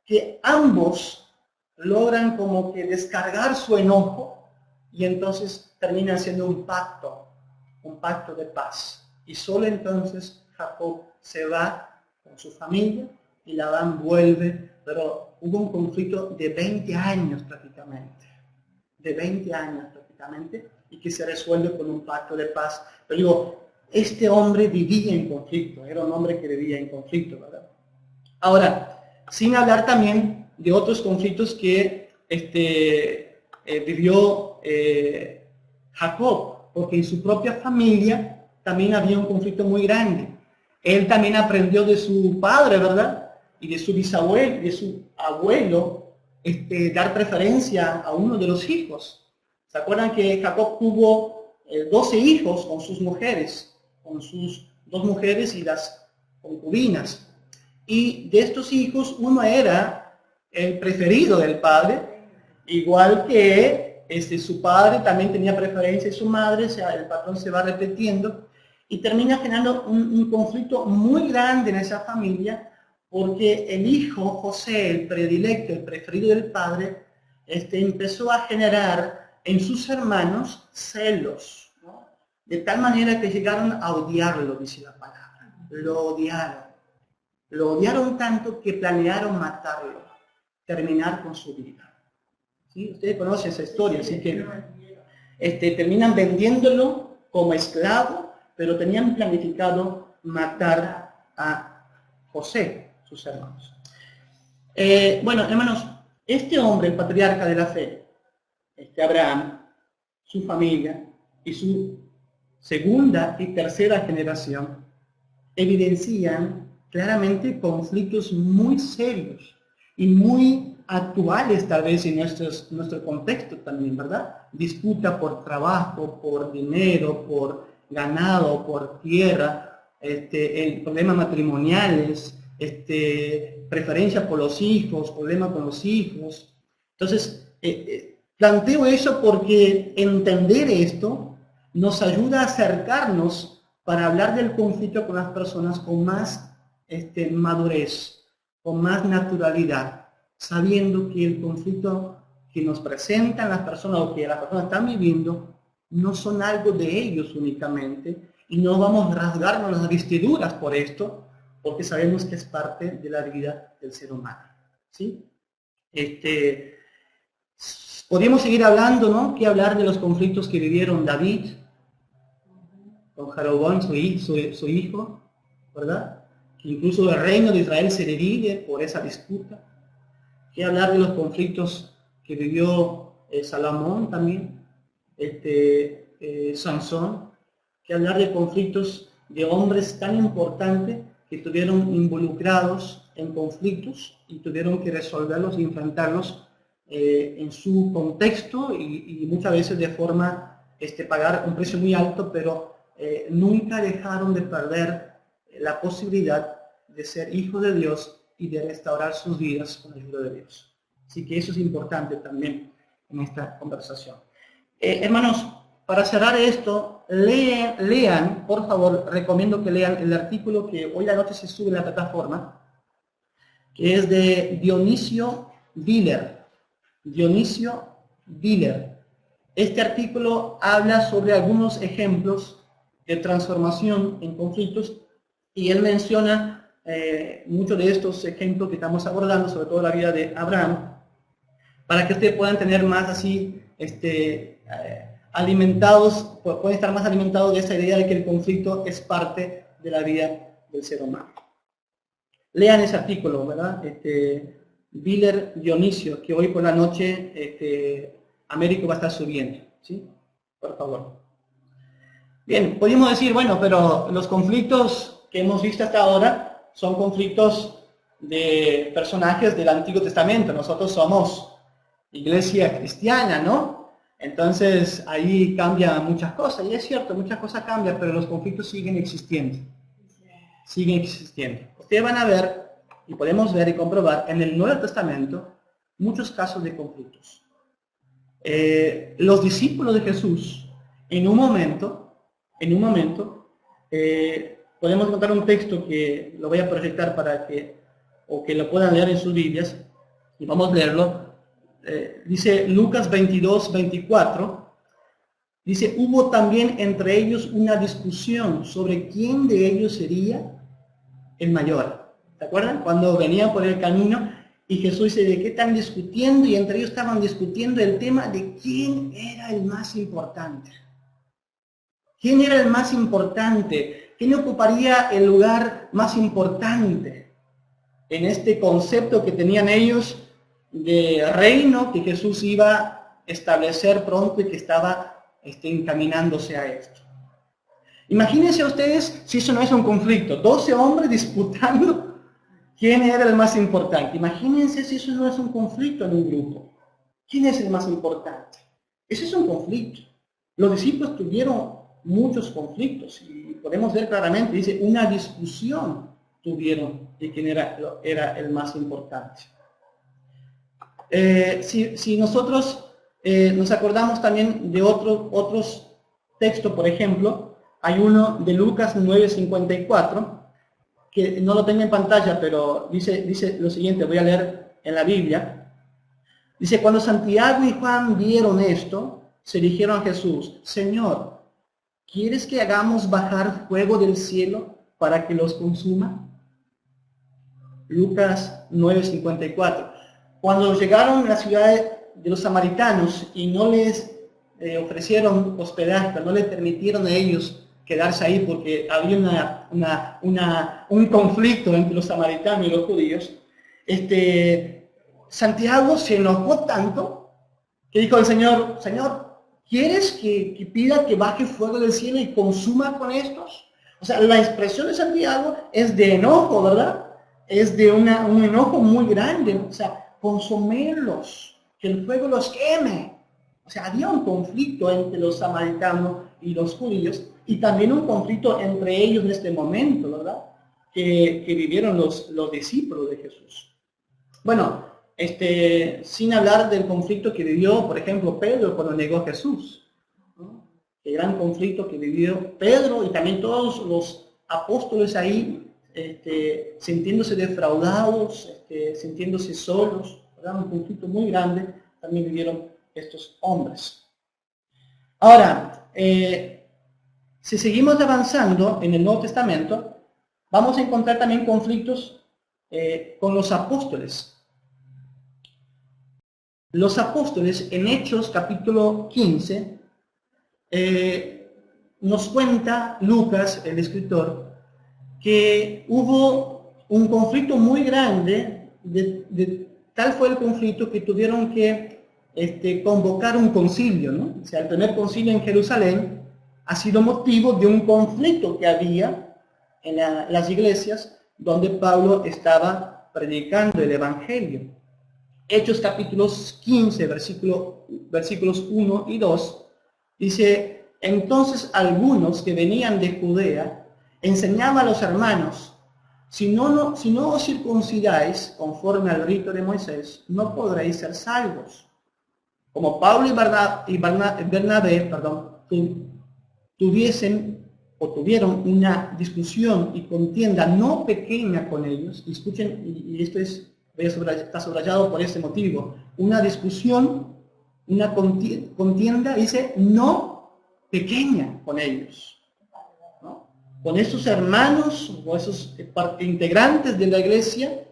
que ambos logran como que descargar su enojo y entonces terminan haciendo un pacto de paz. Y solo entonces Jacob se va con su familia y Labán vuelve, pero hubo un conflicto de 20 años prácticamente, de 20 años prácticamente, y que se resuelve con un pacto de paz. Pero digo, este hombre vivía en conflicto, era un hombre que vivía en conflicto, ¿verdad? Ahora, sin hablar también de otros conflictos que vivió Jacob, porque en su propia familia también había un conflicto muy grande. Él también aprendió de su padre, ¿verdad? Y de su bisabuelo, de su abuelo, dar preferencia a uno de los hijos. ¿Se acuerdan que Jacob tuvo 12 hijos con sus mujeres, con sus 2 mujeres y las concubinas? Y de estos hijos, uno era el preferido del padre, igual que su padre también tenía preferencia de su madre, o sea, el patrón se va repitiendo, y termina generando un conflicto muy grande en esa familia, porque el hijo, José, el predilecto, el preferido del padre, empezó a generar en sus hermanos celos, ¿no? De tal manera que llegaron a odiarlo, dice la palabra, lo odiaron. Lo odiaron tanto que planearon matarlo, terminar con su vida. ¿Sí? Ustedes conocen esa historia, así que terminan vendiéndolo como esclavo, pero tenían planificado matar a José, sus hermanos. Bueno, hermanos, este hombre, el patriarca de la fe, Abraham, su familia y su segunda y tercera generación, evidencian claramente conflictos muy serios y muy actuales tal vez en nuestro contexto también, ¿verdad? Disputa por trabajo, por dinero, por ganado, por tierra, problemas matrimoniales, preferencia por los hijos, problemas con los hijos. Entonces, planteo eso porque entender esto nos ayuda a acercarnos para hablar del conflicto con las personas con más madurez, con más naturalidad, sabiendo que el conflicto que nos presentan las personas o que las personas están viviendo no son algo de ellos únicamente, y no vamos a rasgarnos las vestiduras por esto, porque sabemos que es parte de la vida del ser humano. ¿Sí? Podríamos seguir hablando, ¿no? ¿Qué hablar de los conflictos que vivieron David con Jeroboam, su hijo, ¿verdad? Que incluso el reino de Israel se divide por esa disputa. ¿Qué hablar de los conflictos que vivió Salomón también? Sansón. ¿Qué hablar de conflictos de hombres tan importantes que estuvieron involucrados en conflictos y tuvieron que resolverlos y enfrentarlos en su contexto y muchas veces de forma pagar un precio muy alto, pero nunca dejaron de perder la posibilidad de ser hijos de Dios y de restaurar sus vidas con la ayuda de Dios. Así que eso es importante también en esta conversación. Hermanos, para cerrar esto, lean, por favor, recomiendo que lean el artículo que hoy a la noche se sube en la plataforma, que es de Dionisio Diller. Dionisio Diller. Este artículo habla sobre algunos ejemplos de transformación en conflictos, y él menciona muchos de estos ejemplos que estamos abordando, sobre todo la vida de Abraham, para que ustedes puedan tener más así, alimentados, pueden estar más alimentados de esa idea de que el conflicto es parte de la vida del ser humano. Lean ese artículo, ¿verdad? Diller Dionisio, que hoy por la noche Américo va a estar subiendo, ¿sí? Por favor. Bien, podemos decir, bueno, pero los conflictos que hemos visto hasta ahora son conflictos de personajes del Antiguo Testamento. Nosotros somos iglesia cristiana, ¿no? Entonces ahí cambian muchas cosas, y es cierto, muchas cosas cambian, pero los conflictos siguen existiendo. Siguen existiendo. Ustedes van a ver, y podemos ver y comprobar, en el Nuevo Testamento, muchos casos de conflictos. Los discípulos de Jesús, en un momento, podemos encontrar un texto que lo voy a proyectar para que lo puedan leer en sus Biblias, y vamos a leerlo. Dice Lucas 22, 24, dice, hubo también entre ellos una discusión sobre quién de ellos sería el mayor. ¿Se acuerdan? Cuando venían por el camino y Jesús dice, ¿de qué están discutiendo? Y entre ellos estaban discutiendo el tema de quién era el más importante. ¿Quién era el más importante? ¿Quién ocuparía el lugar más importante en este concepto que tenían ellos de reino que Jesús iba a establecer pronto y que estaba encaminándose a esto? Imagínense ustedes si eso no es un conflicto, 12 hombres disputando quién era el más importante. Imagínense si eso no es un conflicto en un grupo. ¿Quién es el más importante? Ese es un conflicto. Los discípulos tuvieron muchos conflictos y podemos ver claramente, dice, una discusión tuvieron de quién era el más importante. Si nosotros nos acordamos también de otros textos, por ejemplo, hay uno de Lucas 9:54, que no lo tengo en pantalla, pero dice lo siguiente, voy a leer en la Biblia. Dice, cuando Santiago y Juan vieron esto, se dirigieron a Jesús, Señor, ¿quieres que hagamos bajar fuego del cielo para que los consuma? Lucas 9:54. Cuando llegaron a la ciudad de los samaritanos y no les ofrecieron hospedaje, no les permitieron a ellos quedarse ahí porque había un conflicto entre los samaritanos y los judíos, Santiago se enojó tanto que dijo al Señor, Señor, ¿quieres que pida que baje fuego del cielo y consuma con estos? O sea, la expresión de Santiago es de enojo, ¿verdad? Es de un enojo muy grande, o sea, consumirlos, que el fuego los queme. O sea, había un conflicto entre los samaritanos y los judíos, y también un conflicto entre ellos en este momento, ¿verdad? Que vivieron los discípulos de Jesús. Bueno, sin hablar del conflicto que vivió, por ejemplo, Pedro cuando negó a Jesús, ¿no? El gran conflicto que vivió Pedro y también todos los apóstoles ahí, sintiéndose defraudados, sintiéndose solos, ¿verdad? Un conflicto muy grande también vivieron estos hombres. Ahora, si seguimos avanzando en el Nuevo Testamento, vamos a encontrar también conflictos con los apóstoles. Los apóstoles en Hechos capítulo 15, nos cuenta Lucas, el escritor, que hubo un conflicto muy grande, tal fue el conflicto que tuvieron que convocar un concilio, ¿no? O sea, el primer concilio en Jerusalén ha sido motivo de un conflicto que había en las iglesias donde Pablo estaba predicando el Evangelio. Hechos capítulos 15, versículos 1 y 2, dice, entonces algunos que venían de Judea enseñaban a los hermanos, si no os circuncidáis conforme al rito de Moisés, no podréis ser salvos. Como Pablo y Bernabé tuvieron una discusión y contienda no pequeña con ellos, y escuchen, y esto está subrayado por este motivo, una discusión, una contienda, dice, no pequeña con ellos, ¿no? Con esos hermanos o esos integrantes de la iglesia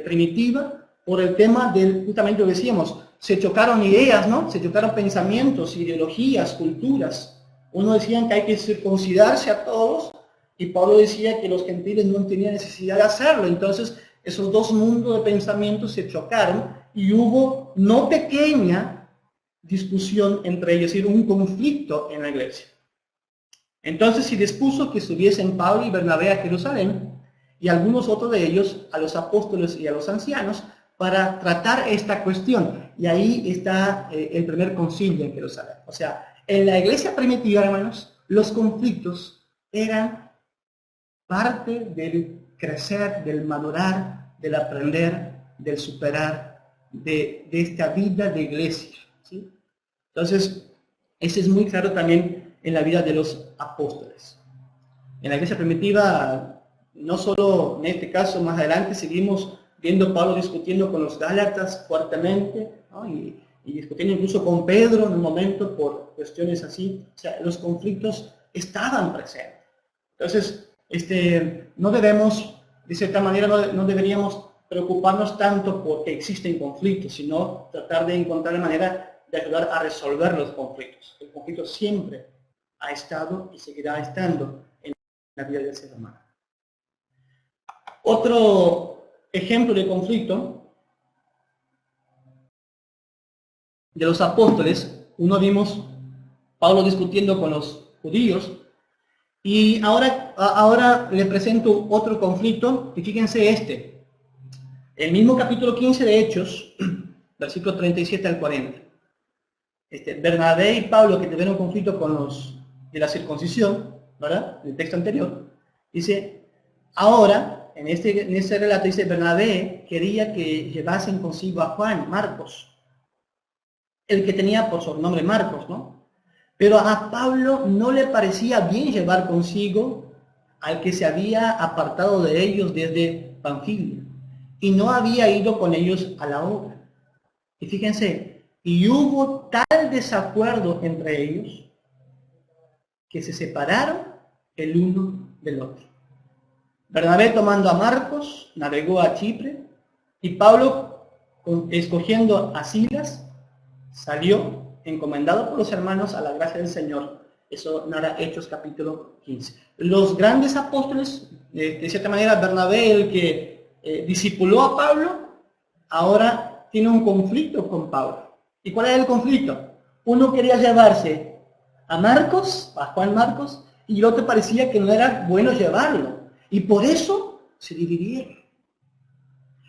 primitiva, por el tema del, justamente lo decíamos, se chocaron ideas, ¿no? Se chocaron pensamientos, ideologías, culturas. Uno decía que hay que circuncidarse a todos, y Pablo decía que los gentiles no tenían necesidad de hacerlo. Entonces, esos dos mundos de pensamientos se chocaron y hubo no pequeña discusión entre ellos, es decir, un conflicto en la iglesia. Entonces se dispuso que subiesen Pablo y Bernabé a Jerusalén y algunos otros de ellos a los apóstoles y a los ancianos para tratar esta cuestión. Y ahí está el primer concilio en Jerusalén. O sea, en la iglesia primitiva, hermanos, los conflictos eran parte del crecer, del madurar, del aprender, del superar, de esta vida de iglesia, ¿sí? Entonces, ese es muy claro también en la vida de los apóstoles. En la iglesia primitiva, no solo en este caso, más adelante seguimos viendo a Pablo discutiendo con los Gálatas fuertemente, ¿no? y discutiendo incluso con Pedro en un momento por cuestiones así. O sea, los conflictos estaban presentes. Entonces, no debemos de cierta manera no deberíamos preocuparnos tanto porque existen conflictos, sino tratar de encontrar la manera de ayudar a resolver los conflictos. El conflicto siempre ha estado y seguirá estando en la vida del ser humano. Otro ejemplo de conflicto de los apóstoles, uno vimos Pablo discutiendo con los judíos, y ahora le presento otro conflicto, y fíjense este. El mismo capítulo 15 de Hechos, versículo 37 al 40. Bernabé y Pablo, que tuvieron conflicto con los de la circuncisión, ¿verdad? En el texto anterior, dice, ahora, en este relato dice, Bernabé quería que llevasen consigo a Juan, Marcos, el que tenía por sobrenombre Marcos, ¿no? Pero a Pablo no le parecía bien llevar consigo al que se había apartado de ellos desde Panfilia y no había ido con ellos a la obra. Y fíjense, y hubo tal desacuerdo entre ellos que se separaron el uno del otro. Bernabé, tomando a Marcos, navegó a Chipre, y Pablo, escogiendo a Silas, salió encomendado por los hermanos a la gracia del Señor. Eso narra Hechos capítulo 15. Los grandes apóstoles, de cierta manera, Bernabé, el que discipuló a Pablo, ahora tiene un conflicto con Pablo. ¿Y cuál es el conflicto? Uno quería llevarse a Marcos, a Juan Marcos, y el otro parecía que no era bueno llevarlo. Y por eso se dividieron.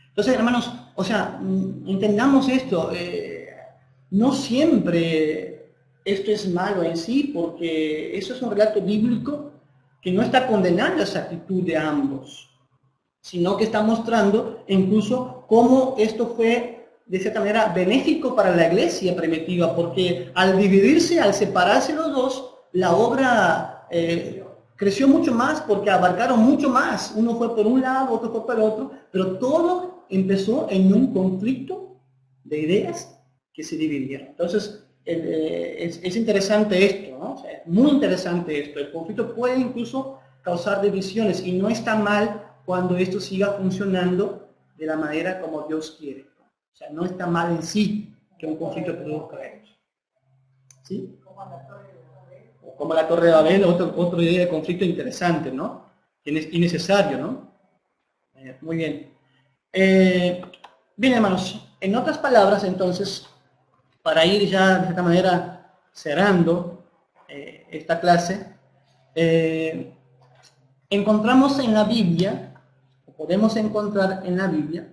Entonces, hermanos, o sea, entendamos esto. No siempre esto es malo en sí, porque eso es un relato bíblico que no está condenando esa actitud de ambos, sino que está mostrando incluso cómo esto fue, de cierta manera, benéfico para la iglesia primitiva, porque al dividirse, al separarse los dos, la obra creció mucho más porque abarcaron mucho más. Uno fue por un lado, otro fue por el otro, pero todo empezó en un conflicto de ideas que se dividieron. Entonces, es interesante esto, ¿no? O sea, es muy interesante esto. El conflicto puede incluso causar divisiones y no está mal cuando esto siga funcionando de la manera como Dios quiere. O sea, no está mal en sí que un conflicto produzca esto. ¿Sí? Como la Torre de Babel, otra idea de conflicto interesante, ¿no? Innecesario, ¿no? Muy bien. Bien, hermanos, en otras palabras, entonces, para ir ya de esta manera cerrando esta clase, encontramos en la Biblia, o podemos encontrar en la Biblia,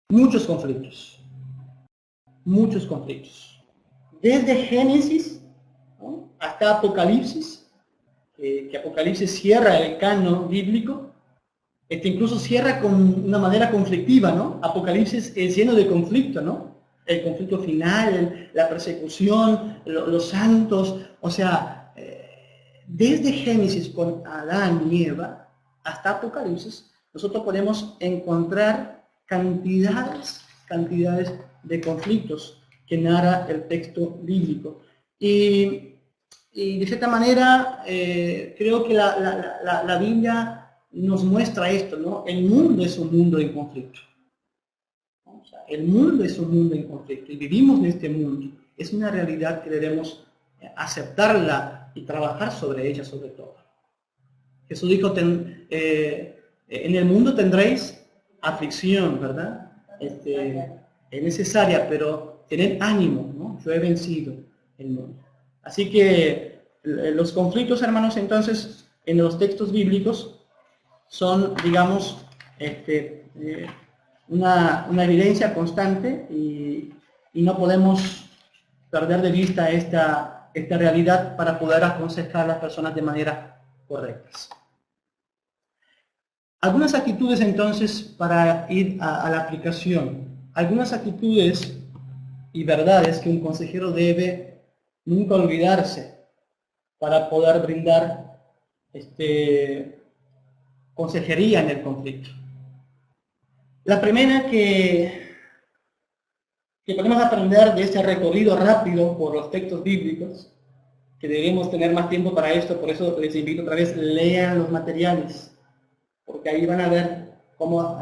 muchos conflictos. Muchos conflictos. Desde Génesis, ¿no?, hasta Apocalipsis, que Apocalipsis cierra el canon bíblico. Incluso cierra con una manera conflictiva, ¿no? Apocalipsis es lleno de conflicto, ¿no? El conflicto final, la persecución, los santos, o sea, desde Génesis con Adán y Eva hasta Apocalipsis, nosotros podemos encontrar cantidades de conflictos que narra el texto bíblico. Y de cierta manera, creo que la Biblia nos muestra esto, ¿no? El mundo es un mundo en conflicto. O sea, el mundo es un mundo en conflicto y vivimos en este mundo. Es una realidad que debemos aceptarla y trabajar sobre ella sobre todo. Jesús dijo, en el mundo tendréis aflicción, ¿verdad? Es necesaria, pero tened ánimo, ¿no? Yo he vencido el mundo. Así que los conflictos, hermanos, entonces, en los textos bíblicos, son, digamos, una evidencia constante y no podemos perder de vista esta realidad para poder aconsejar a las personas de manera correcta. Algunas actitudes entonces para ir a la aplicación. Algunas actitudes y verdades que un consejero debe nunca olvidarse para poder brindar consejería en el conflicto. La primera que podemos aprender de este recorrido rápido por los textos bíblicos que deberíamos tener más tiempo para esto, por eso les invito otra vez, lean los materiales, porque ahí van a ver cómo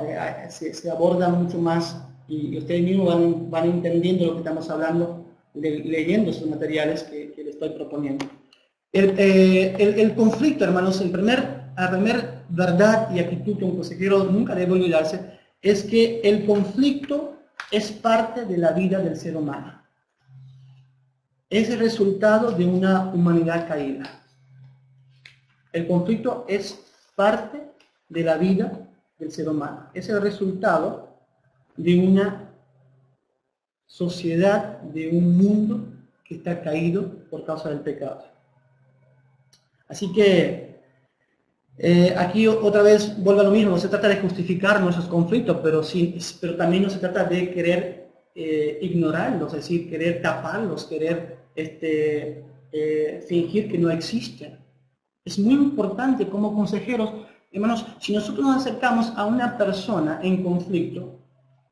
se aborda mucho más y ustedes mismos van entendiendo lo que estamos hablando leyendo esos materiales que les estoy proponiendo. El conflicto, hermanos, la primera verdad y actitud que un consejero nunca debe olvidarse es que el conflicto es parte de la vida del ser humano. Es el resultado de una humanidad caída. El conflicto es parte de la vida del ser humano. Es el resultado de una sociedad, de un mundo que está caído por causa del pecado. Así que aquí otra vez vuelve a lo mismo, no se trata de justificar nuestros conflictos, pero también no se trata de querer ignorarlos, es decir, querer taparlos, querer fingir que no existen. Es muy importante como consejeros, hermanos, si nosotros nos acercamos a una persona en conflicto,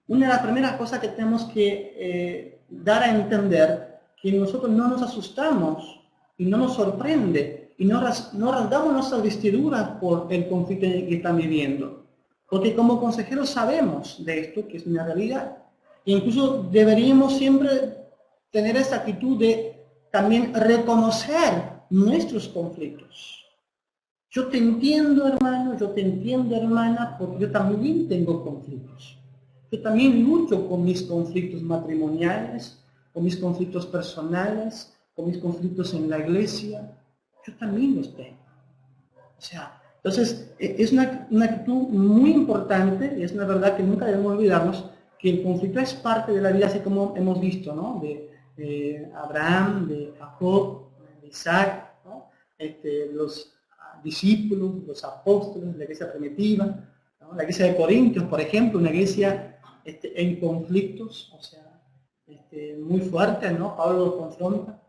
una de las primeras cosas que tenemos que dar a entender que nosotros no nos asustamos y no nos sorprende y no rasgamos nuestras vestiduras por el conflicto que están viviendo. Porque como consejeros sabemos de esto, que es una realidad. E incluso deberíamos siempre tener esta actitud de también reconocer nuestros conflictos. Yo te entiendo, hermano, yo te entiendo, hermana, porque yo también tengo conflictos. Yo también lucho con mis conflictos matrimoniales, con mis conflictos personales, con mis conflictos en la iglesia. Yo también los tengo. O sea, entonces, es una actitud muy importante y es una verdad que nunca debemos olvidarnos, que el conflicto es parte de la vida, así como hemos visto, ¿no? De Abraham, de Jacob, de Isaac, ¿no? Los discípulos, los apóstoles, la iglesia primitiva, ¿no? La iglesia de Corintios, por ejemplo, una iglesia en conflictos, o sea, muy fuerte, ¿no? Pablo lo confronta.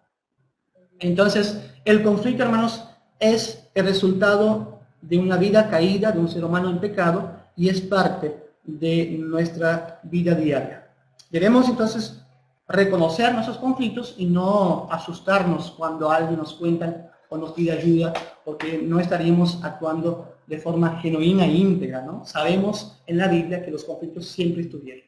Entonces, el conflicto, hermanos, es el resultado de una vida caída, de un ser humano en pecado, y es parte de nuestra vida diaria. Debemos entonces reconocer nuestros conflictos y no asustarnos cuando alguien nos cuenta o nos pide ayuda, porque no estaríamos actuando de forma genuina e íntegra, ¿no? Sabemos en la Biblia que los conflictos siempre estuvieron.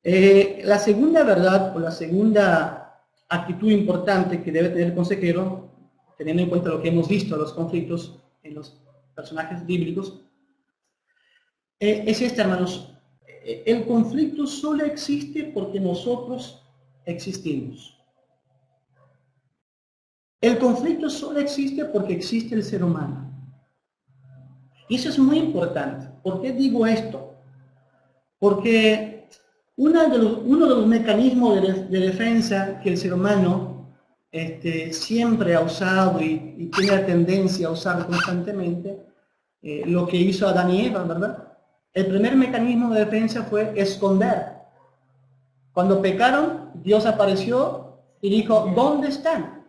La segunda verdad o la segunda actitud importante que debe tener el consejero, teniendo en cuenta lo que hemos visto, los conflictos en los personajes bíblicos, es esta, hermanos. El conflicto solo existe porque nosotros existimos. El conflicto solo existe porque existe el ser humano. Y eso es muy importante. ¿Por qué digo esto? Porque uno de los mecanismos de defensa que el ser humano siempre ha usado y tiene la tendencia a usar constantemente, lo que hizo Adán y Eva, ¿verdad? El primer mecanismo de defensa fue esconder. Cuando pecaron, Dios apareció y dijo, ¿dónde están?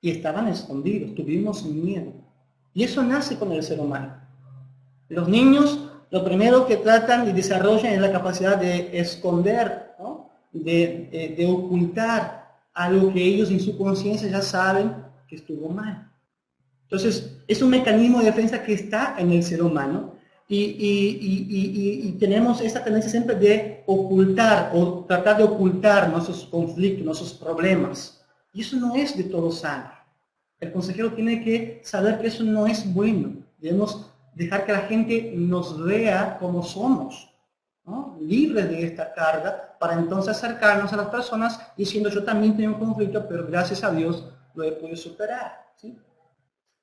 Y estaban escondidos, tuvimos miedo. Y eso nace con el ser humano. Los niños, lo primero que tratan y desarrollan es la capacidad de esconder, ¿no? de ocultar algo que ellos en su conciencia ya saben que estuvo mal. Entonces, es un mecanismo de defensa que está en el ser humano y tenemos esta tendencia siempre de ocultar o tratar de ocultar nuestros conflictos, nuestros problemas. Y eso no es de todo sano. El consejero tiene que saber que eso no es bueno. Debemos dejar que la gente nos vea como somos, ¿no? Libres de esta carga, para entonces acercarnos a las personas diciendo yo también tengo un conflicto, pero gracias a Dios lo he podido superar, ¿sí?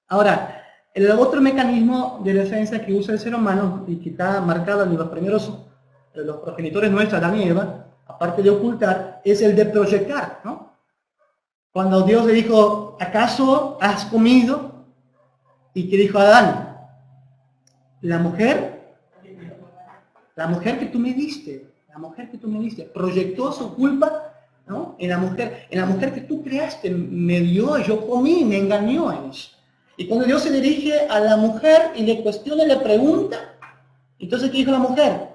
Ahora, el otro mecanismo de defensa que usa el ser humano y que está marcado en los progenitores nuestros, Adán y Eva, aparte de ocultar, es el de proyectar, ¿no? Cuando Dios le dijo, ¿acaso has comido? ¿Y qué dijo Adán? La mujer que tú me diste, proyectó su culpa, ¿no? en la mujer que tú creaste, me dio, yo comí, me engañó a ella. Y cuando Dios se dirige a la mujer y le cuestiona y le pregunta, entonces ¿qué dijo la mujer?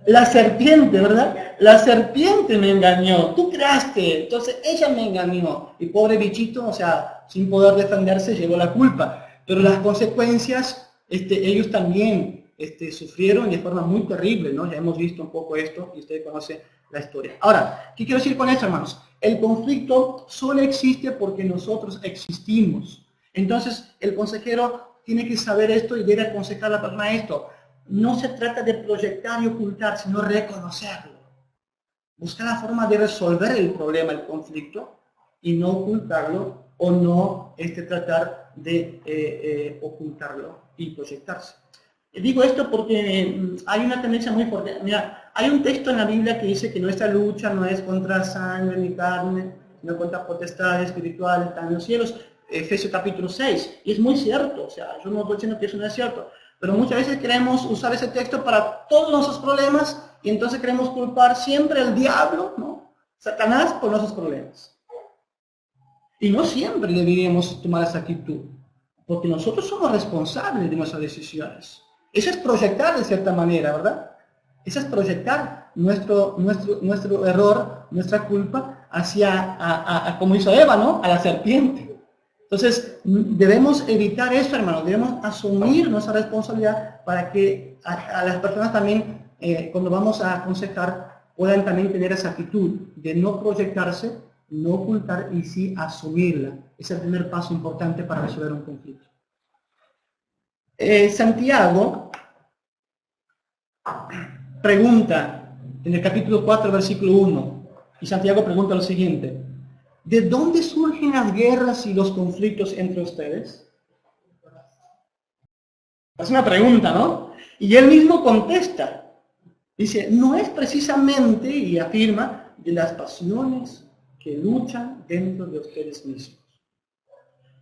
La serpiente, ¿verdad? La serpiente me engañó, tú creaste, entonces ella me engañó. Y pobre bichito, o sea, sin poder defenderse, llevó la culpa. Pero las consecuencias, ellos también sufrieron de forma muy terrible, ¿no? Ya hemos visto un poco esto y usted conoce la historia. Ahora, ¿qué quiero decir con esto, hermanos? El conflicto solo existe porque nosotros existimos. Entonces, el consejero tiene que saber esto y debe aconsejar a la persona esto. No se trata de proyectar y ocultar, sino reconocerlo. Buscar la forma de resolver el problema, el conflicto, y no ocultarlo o no tratar de ocultarlo y proyectarse. Digo esto porque hay una tendencia muy fuerte. Mira, hay un texto en la Biblia que dice que nuestra lucha no es contra sangre ni carne, sino contra potestades espirituales, están en los cielos. Efesios capítulo 6. Y es muy cierto, o sea, yo no estoy diciendo que eso no es cierto. Pero muchas veces queremos usar ese texto para todos nuestros problemas y entonces queremos culpar siempre al diablo, ¿no? Satanás por nuestros problemas. Y no siempre deberíamos tomar esa actitud, porque nosotros somos responsables de nuestras decisiones. Eso es proyectar de cierta manera, ¿verdad? Eso es proyectar nuestro error, nuestra culpa hacia, como hizo Eva, ¿no? A la serpiente. Entonces, debemos evitar eso, hermanos. Debemos asumir nuestra responsabilidad para que a las personas también, cuando vamos a aconsejar, puedan también tener esa actitud de no proyectarse, no ocultar y sí asumirla. Es el primer paso importante para resolver un conflicto. Santiago pregunta en el capítulo 4, versículo 1, y Santiago pregunta lo siguiente: ¿de dónde surgen las guerras y los conflictos entre ustedes? Es una pregunta, ¿no? Y él mismo contesta. Dice, no es precisamente, y afirma, de las pasiones que luchan dentro de ustedes mismos.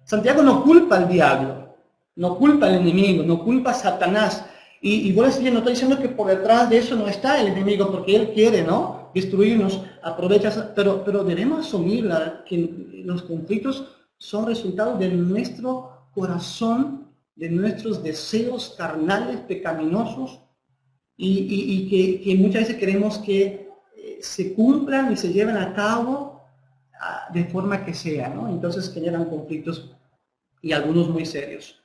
Santiago no culpa al diablo, no culpa al enemigo, no culpa a Satanás. Y voy a decir, no estoy diciendo que por detrás de eso no está el enemigo, porque él quiere, ¿no? Destruirnos, aprovecha, pero debemos asumir que los conflictos son resultado de nuestro corazón, de nuestros deseos carnales, pecaminosos, y que muchas veces queremos que se cumplan y se lleven a cabo de forma que sea, ¿no? Entonces generan conflictos y algunos muy serios.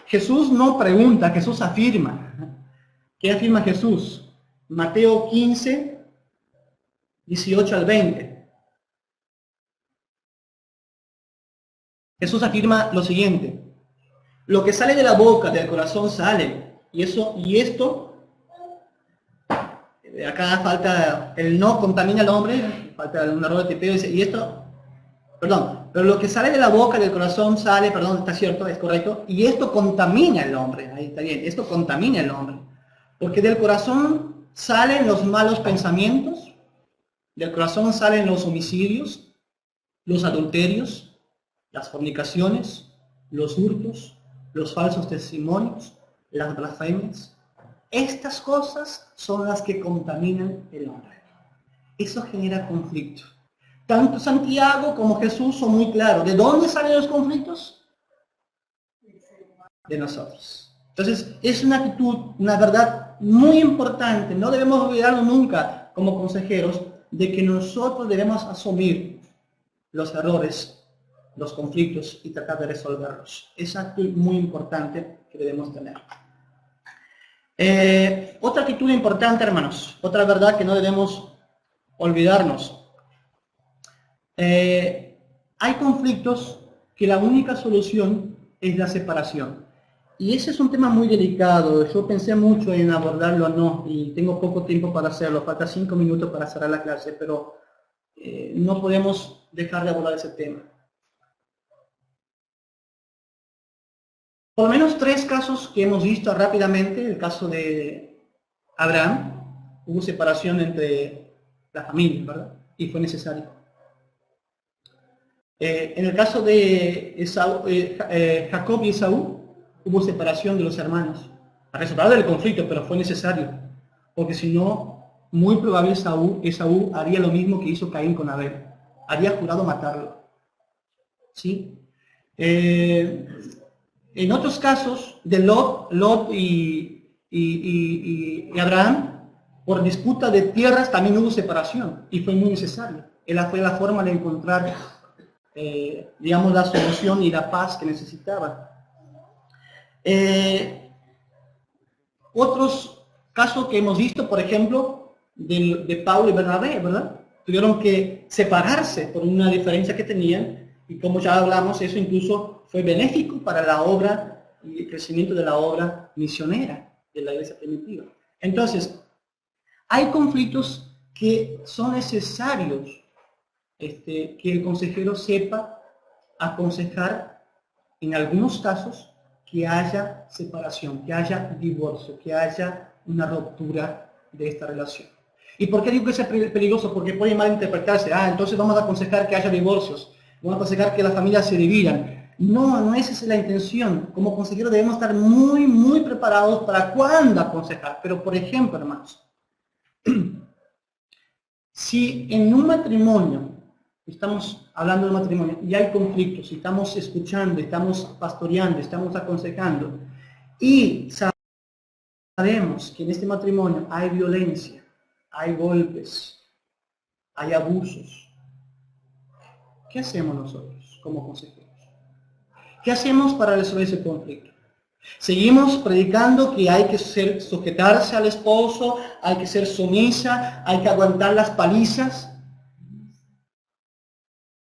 Jesús no pregunta, Jesús afirma. ¿Qué afirma Jesús? Mateo 15, 18 al 20. Jesús afirma lo siguiente: lo que sale de la boca, del corazón sale. Y esto, acá falta el no contamina al hombre, falta un error de tipeo, y esto, perdón, pero lo que sale de la boca, del corazón sale, perdón, está cierto, es correcto, y esto contamina al hombre, ahí está bien, esto contamina al hombre, porque del corazón salen los malos pensamientos, del corazón salen los homicidios, los adulterios, las fornicaciones, los hurtos, los falsos testimonios, las blasfemias. Estas cosas son las que contaminan el hombre. Eso genera conflicto. Tanto Santiago como Jesús son muy claros. ¿De dónde salen los conflictos? De nosotros. Entonces, es una actitud, una verdad muy importante. No debemos olvidarlo nunca como consejeros de que nosotros debemos asumir los errores, los conflictos y tratar de resolverlos. Es una actitud muy importante que debemos tener. Otra actitud importante, hermanos, otra verdad que no debemos olvidarnos. Hay conflictos que la única solución es la separación. Y ese es un tema muy delicado. Yo pensé mucho en abordarlo o no, y tengo poco tiempo para hacerlo. Falta 5 minutos para cerrar la clase, pero no podemos dejar de abordar ese tema. Por lo menos 3 casos que hemos visto rápidamente. El caso de Abraham, hubo separación entre la familia, ¿verdad? Y fue necesario. En el caso de Jacob y Esaú, hubo separación de los hermanos. A resultado del conflicto, pero fue necesario. Porque si no, muy probable Esaú haría lo mismo que hizo Caín con Abel. Había jurado matarlo. ¿Sí? En otros casos, de Lot y Abraham, Por disputa de tierras también hubo separación y fue muy necesario. Fue la forma de encontrar, digamos, la solución y la paz que necesitaban. Otros casos que hemos visto, por ejemplo, de Pablo y Bernabé, ¿verdad? Tuvieron que separarse por una diferencia que tenían, y como ya hablamos, eso incluso fue benéfico para la obra y el crecimiento de la obra misionera de la iglesia primitiva. Entonces, hay conflictos que son necesarios que el consejero sepa aconsejar en algunos casos que haya separación, que haya divorcio, que haya una ruptura de esta relación. ¿Y por qué digo que es peligroso? Porque puede malinterpretarse. Entonces vamos a aconsejar que haya divorcios, vamos a aconsejar que las familias se dividan. No, no esa es la intención. Como consejero debemos estar muy, muy preparados para cuándo aconsejar. Pero, por ejemplo, hermanos, si en un matrimonio, estamos hablando de matrimonio, y hay conflictos, y estamos escuchando, estamos pastoreando, estamos aconsejando, y sabemos que en este matrimonio hay violencia, hay golpes, hay abusos, ¿qué hacemos nosotros como consejeros? ¿Qué hacemos para resolver ese conflicto? Seguimos predicando que hay que sujetarse al esposo, hay que ser sumisa, hay que aguantar las palizas,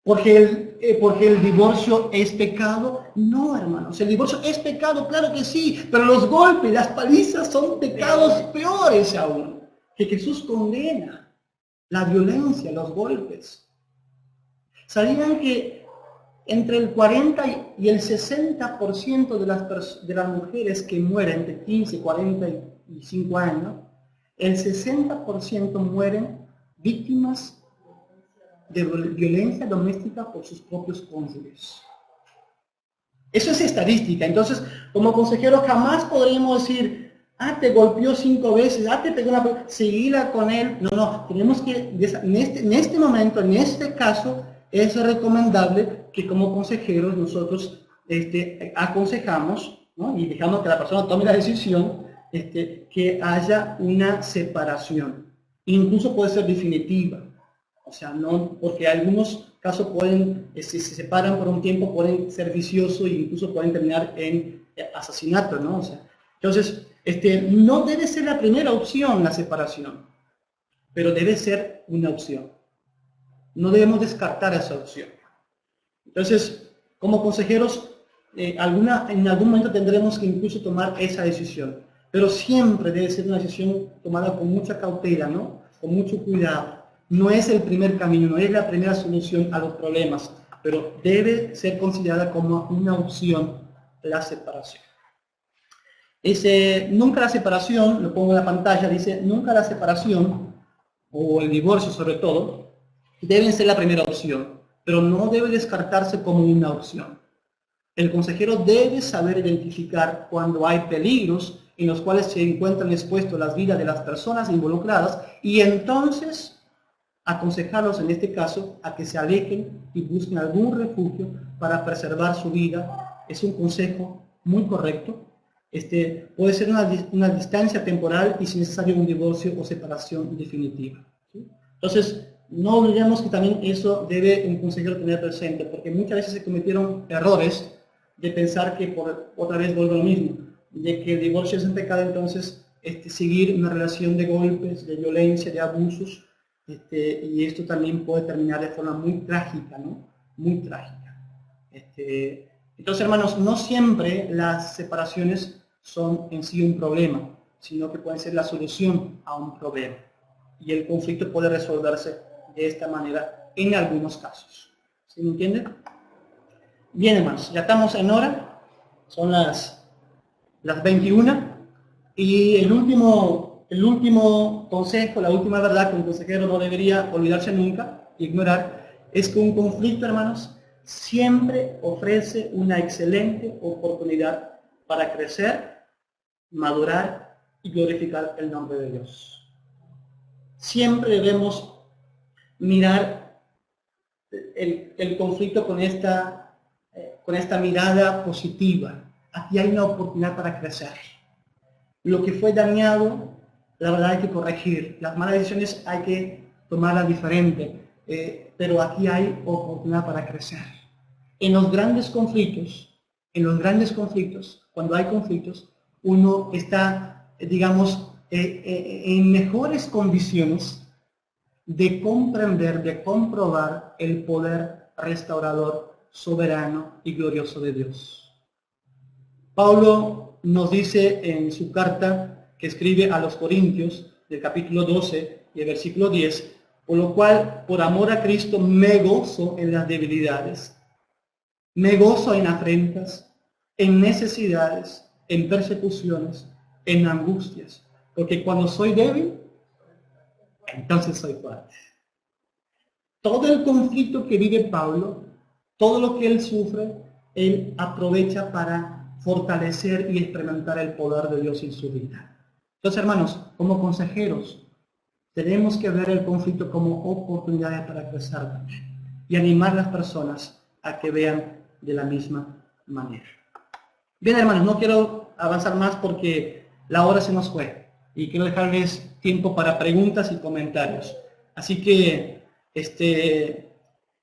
porque el divorcio es pecado. No, hermanos, el divorcio es pecado, claro que sí, pero los golpes, las palizas son pecados peores aún, que Jesús condena. La violencia, los golpes. ¿Sabían que entre el 40 y el 60% de las mujeres que mueren de 15, 45 años, el 60% mueren víctimas de violencia doméstica por sus propios cónyuges? Eso es estadística. Entonces, como consejero jamás podremos decir, te golpeó 5 veces, te pegó una... seguirla con él. No, tenemos que, en este momento, en este caso, es recomendable que como consejeros nosotros aconsejamos, ¿no? Y dejamos que la persona tome la decisión, que haya una separación. Incluso puede ser definitiva. O sea, no, porque algunos casos pueden, si se separan por un tiempo, pueden ser viciosos e incluso pueden terminar en asesinato, ¿no? O sea, entonces, no debe ser la primera opción la separación, pero debe ser una opción. No debemos descartar esa opción. Entonces, como consejeros, en algún momento tendremos que incluso tomar esa decisión, pero siempre debe ser una decisión tomada con mucha cautela, ¿no? Con mucho cuidado. No es el primer camino, no es la primera solución a los problemas, pero debe ser considerada como una opción la separación. Nunca la separación, lo pongo en la pantalla, dice, nunca la separación, o el divorcio sobre todo, deben ser la primera opción, pero no debe descartarse como una opción. El consejero debe saber identificar cuando hay peligros en los cuales se encuentran expuestos las vidas de las personas involucradas y entonces aconsejarlos en este caso a que se alejen y busquen algún refugio para preservar su vida. Es un consejo muy correcto. Puede ser una distancia temporal y si necesario un divorcio o separación definitiva. ¿Sí? Entonces, no olvidemos que también eso debe un consejero tener presente, porque muchas veces se cometieron errores de pensar que, otra vez vuelvo a lo mismo, de que el divorcio es un pecado, entonces seguir una relación de golpes, de violencia, de abusos, y esto también puede terminar de forma muy trágica, ¿no? Muy trágica. Entonces, hermanos, no siempre las separaciones son en sí un problema, sino que pueden ser la solución a un problema. Y el conflicto puede resolverse de esta manera en algunos casos. ¿Sí me entienden? Bien, hermanos, ya estamos en hora. Son las 21. Y el último consejo, la última verdad que un consejero no debería olvidarse nunca, ignorar, es que un conflicto, hermanos, siempre ofrece una excelente oportunidad para crecer, madurar y glorificar el nombre de Dios. Siempre debemos mirar el conflicto con esta mirada positiva. Aquí hay una oportunidad para crecer. Lo que fue dañado la verdad hay que corregir. Las malas decisiones hay que tomarlas diferente, pero aquí hay oportunidad para crecer. En los grandes conflictos, cuando hay conflictos, uno está, digamos, en mejores condiciones de comprender, de comprobar el poder restaurador, soberano y glorioso de Dios. Pablo nos dice en su carta que escribe a los Corintios, del capítulo 12 y el versículo 10, por lo cual, por amor a Cristo, me gozo en las debilidades, me gozo en afrentas, en necesidades, en persecuciones, en angustias, porque cuando soy débil, entonces soy fuerte. Todo el conflicto que vive Pablo, todo lo que él sufre, él aprovecha para fortalecer y experimentar el poder de Dios en su vida. Entonces, hermanos, como consejeros, tenemos que ver el conflicto como oportunidades para crecer también y animar a las personas a que vean de la misma manera. Bien, hermanos, no quiero avanzar más porque la hora se nos fue y quiero dejarles tiempo para preguntas y comentarios. Así que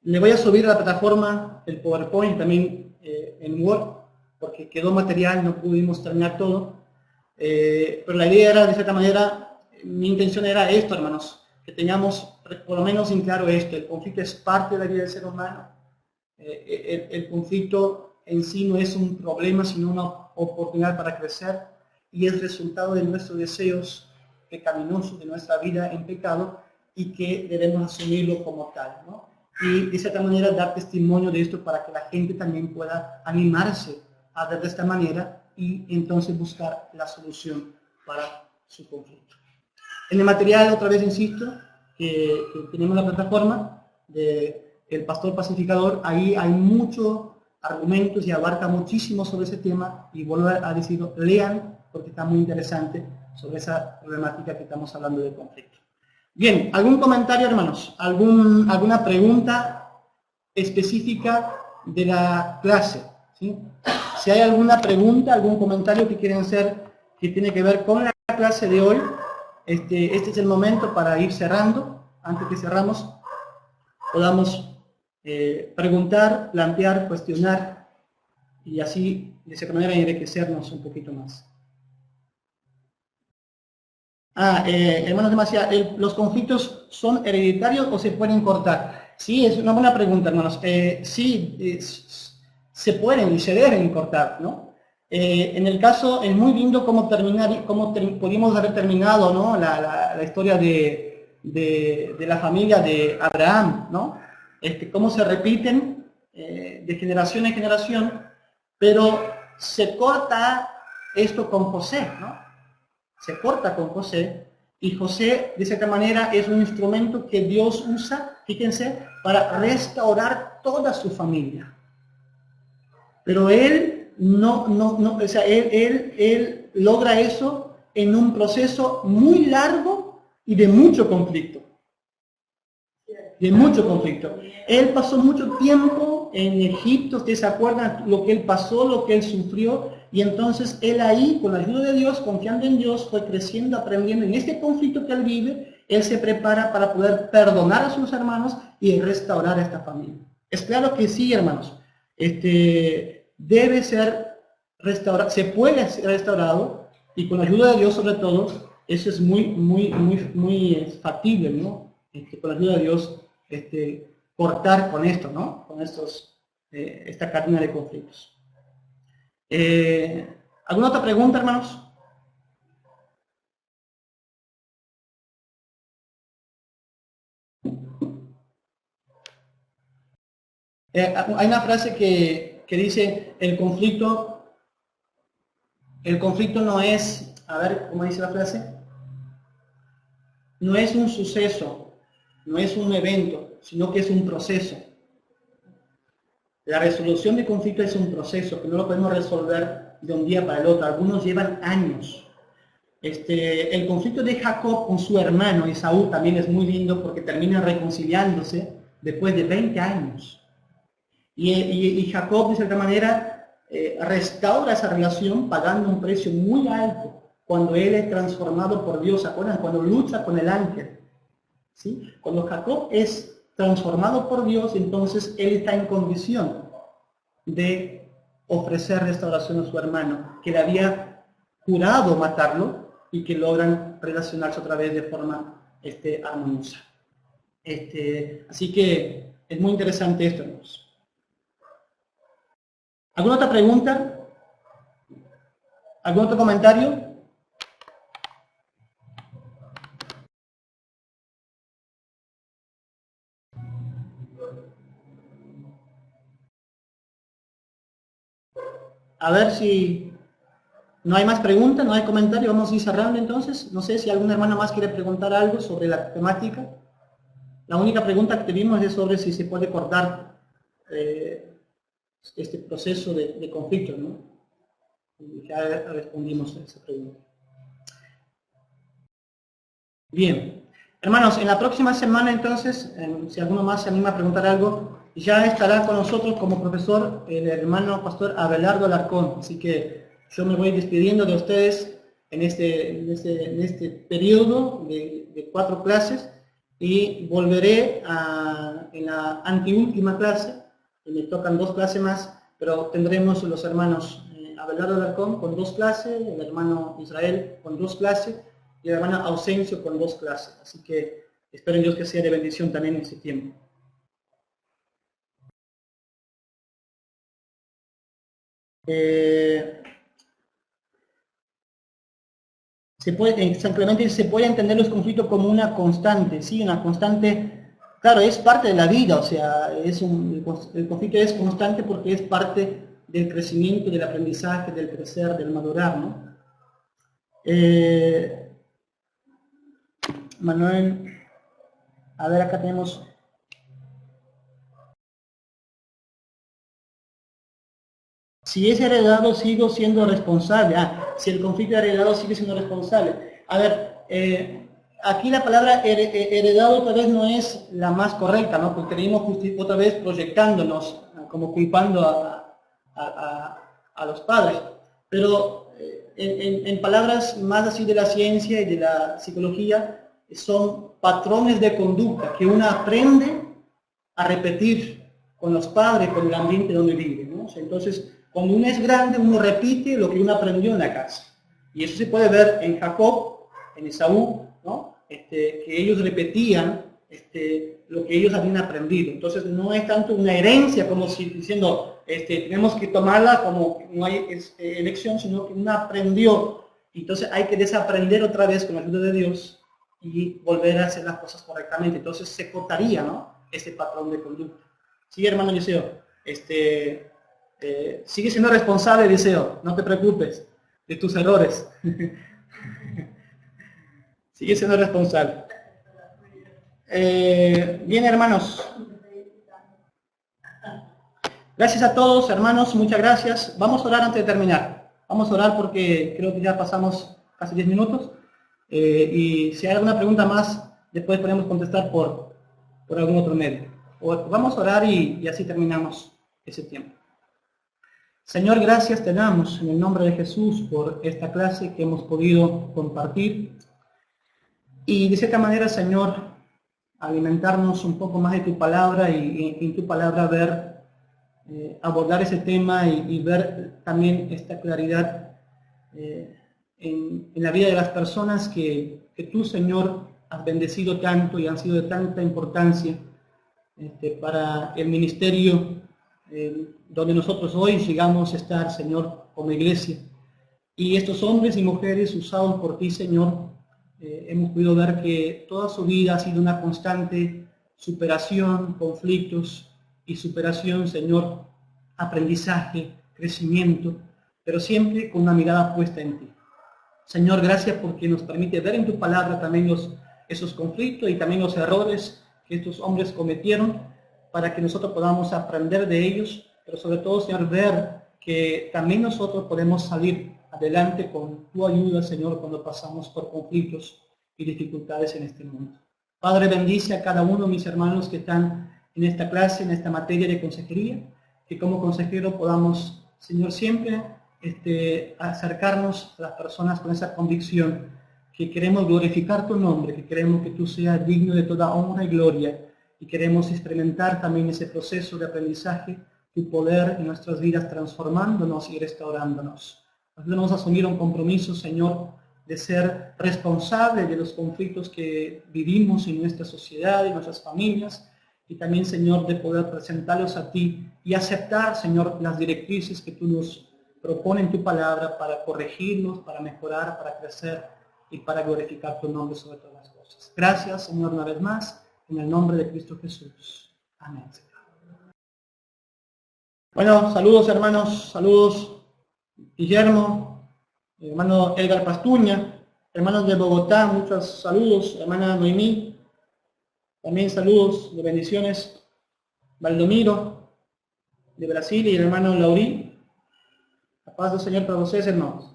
le voy a subir a la plataforma el PowerPoint también en Word, porque quedó material, no pudimos terminar todo. Pero la idea era, de cierta manera, mi intención era esto, hermanos, que tengamos por lo menos en claro esto: el conflicto es parte de la vida del ser humano. El conflicto en sí no es un problema, sino una oportunidad para crecer, y es resultado de nuestros deseos pecaminosos, de nuestra vida en pecado, y que debemos asumirlo como tal, ¿no? Y de cierta manera dar testimonio de esto para que la gente también pueda animarse a ver de esta manera y entonces buscar la solución para su conflicto. En el material, otra vez insisto, que tenemos la plataforma del Pastor Pacificador, ahí hay muchos argumentos y abarca muchísimo sobre ese tema, y vuelvo a decirlo, lean porque está muy interesante sobre esa problemática que estamos hablando del conflicto. Bien, ¿algún comentario, hermanos? ¿Alguna pregunta específica de la clase? ¿Sí? Si hay alguna pregunta, algún comentario que quieren hacer que tiene que ver con la clase de hoy, este es el momento para ir cerrando. Antes que cerramos, podamos preguntar, plantear, cuestionar, y así, de esa manera, enriquecernos un poquito más. Hermanos de Macia, ¿los conflictos son hereditarios o se pueden cortar? Sí, es una buena pregunta, hermanos. Sí, se pueden y se deben cortar, ¿no? En el caso, es muy lindo cómo pudimos haber terminado, ¿no? La historia de la familia de Abraham, ¿no? Cómo se repiten de generación en generación, pero se corta esto con José, ¿no? Se corta con José, y José, de cierta manera, es un instrumento que Dios usa, fíjense, para restaurar toda su familia. Pero él o sea, él logra eso en un proceso muy largo y de mucho conflicto. De mucho conflicto. Él pasó mucho tiempo en Egipto, ustedes se acuerdan lo que él pasó, lo que él sufrió, y entonces él ahí, con la ayuda de Dios, confiando en Dios, fue creciendo, aprendiendo. En este conflicto que él vive, él se prepara para poder perdonar a sus hermanos y restaurar a esta familia. Es claro que sí, hermanos, debe ser restaurado, se puede ser restaurado, y con la ayuda de Dios sobre todo, eso es muy factible, ¿no? Con la ayuda de Dios, cortar con esto, ¿no? Con esta cadena de conflictos. ¿Alguna otra pregunta, hermanos? Hay una frase que dice, el conflicto no es, a ver, ¿cómo dice la frase? No es un suceso, no es un evento, sino que es un proceso. La resolución de conflicto es un proceso que no lo podemos resolver de un día para el otro. Algunos llevan años. El conflicto de Jacob con su hermano Esaú también es muy lindo, porque termina reconciliándose después de 20 años. Y Jacob, de cierta manera, restaura esa relación pagando un precio muy alto. cuando él es transformado por Dios, ¿se acuerdan? Cuando lucha con el ángel, ¿sí? Cuando Jacob es transformado por Dios, entonces él está en condición de ofrecer restauración a su hermano, que le había jurado matarlo y que logran relacionarse otra vez de forma armoniosa. Así que es muy interesante esto, hermanos. ¿Alguna otra pregunta? ¿Algún otro comentario? A ver si no hay más preguntas, no hay comentario, vamos a ir cerrando entonces. No sé si algún hermano más quiere preguntar algo sobre la temática. La única pregunta que tuvimos es sobre si se puede cortar este proceso de conflicto, ¿no? Y ya respondimos a esa pregunta. Bien. Hermanos, en la próxima semana entonces, si alguno más se anima a preguntar algo, ya estará con nosotros como profesor el hermano pastor Abelardo Alarcón. Así que yo me voy despidiendo de ustedes en este periodo de 4 clases y volveré en la anteúltima clase, y me tocan 2 clases más, pero tendremos los hermanos Abelardo Alarcón con 2 clases, el hermano Israel con 2 clases, y el hermano Ausencio con 2 clases. Así que espero en Dios que sea de bendición también en ese tiempo. San Clemente se puede entender los conflictos como una constante, ¿sí? Una constante, claro, es parte de la vida, o sea, el conflicto es constante porque es parte del crecimiento, del aprendizaje, del crecer, del madurar, ¿no? Manuel, a ver, acá tenemos... Si es heredado, sigo siendo responsable. Si el conflicto es heredado, sigue siendo responsable. A ver, aquí la palabra heredado tal vez no es la más correcta, ¿no? Porque tenemos otra vez proyectándonos, como culpando a los padres. Pero en palabras más así de la ciencia y de la psicología, son patrones de conducta que uno aprende a repetir con los padres, con el ambiente donde vive, ¿no? O sea, entonces, cuando uno es grande, uno repite lo que uno aprendió en la casa. Y eso se puede ver en Jacob, en Esaú, ¿no? Que ellos repetían lo que ellos habían aprendido. Entonces, no es tanto una herencia como si diciendo, tenemos que tomarla como no hay elección, sino que uno aprendió. Entonces, hay que desaprender otra vez con la ayuda de Dios y volver a hacer las cosas correctamente. Entonces, se cortaría, ¿no? Ese patrón de conducta. Sí, hermano Eliseo, sigue siendo responsable, Eliseo, no te preocupes de tus errores. Sigue siendo responsable. Bien, hermanos. Gracias a todos, hermanos, muchas gracias. Vamos a orar antes de terminar. Vamos a orar porque creo que ya pasamos casi 10 minutos. Y si hay alguna pregunta más, después podemos contestar por algún otro medio. Vamos a orar y así terminamos ese tiempo. Señor, gracias te damos en el nombre de Jesús por esta clase que hemos podido compartir. Y de cierta manera, Señor, alimentarnos un poco más de tu palabra y en tu palabra ver, abordar ese tema y ver también esta claridad en la vida de las personas que tú, Señor, has bendecido tanto y han sido de tanta importancia para el ministerio donde nosotros hoy llegamos a estar, Señor, como iglesia. Y estos hombres y mujeres usados por ti, Señor, hemos podido ver que toda su vida ha sido una constante superación, conflictos y superación, Señor, aprendizaje, crecimiento, pero siempre con una mirada puesta en ti. Señor, gracias porque nos permite ver en tu palabra también esos conflictos y también los errores que estos hombres cometieron para que nosotros podamos aprender de ellos, pero sobre todo, Señor, ver que también nosotros podemos salir adelante con tu ayuda, Señor, cuando pasamos por conflictos y dificultades en este mundo. Padre, bendice a cada uno de mis hermanos que están en esta clase, en esta materia de consejería, que como consejero podamos, Señor, siempre acercarnos a las personas con esa convicción que queremos glorificar tu nombre, que queremos que tú seas digno de toda honra y gloria, y queremos experimentar también ese proceso de aprendizaje, tu poder en nuestras vidas transformándonos y restaurándonos. Ayúdanos a asumir un compromiso, Señor, de ser responsables de los conflictos que vivimos en nuestra sociedad y nuestras familias, y también, Señor, de poder presentarlos a ti y aceptar, Señor, las directrices que tú nos propones en tu palabra para corregirnos, para mejorar, para crecer y para glorificar tu nombre sobre todas las cosas. Gracias, Señor, una vez más, en el nombre de Cristo Jesús. Amén. Bueno, saludos hermanos, saludos Guillermo, hermano Edgar Pastuña, hermanos de Bogotá, muchos saludos, hermana Noemí, también saludos de bendiciones, Valdomiro, de Brasil, y el hermano Laurí. La paz del Señor para ustedes, hermanos.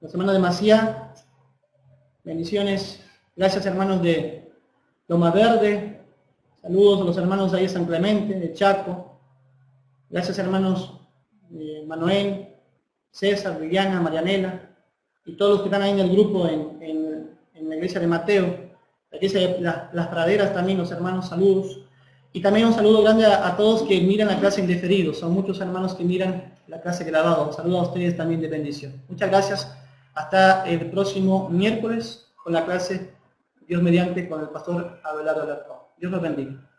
Los hermanos de Macía, bendiciones, gracias hermanos de Loma Verde, saludos a los hermanos de ahí de San Clemente, de Chaco, gracias hermanos Manuel, César, Viviana, Marianela, y todos los que están ahí en el grupo en la iglesia de Mateo, la iglesia de las Praderas también, los hermanos, saludos. Y también un saludo grande a todos que miran la clase en diferido, son muchos hermanos que miran la clase grabada. Un saludo a ustedes también de bendición. Muchas gracias, hasta el próximo miércoles con la clase Dios mediante con el pastor Abelardo Alarcón. Dios los bendiga.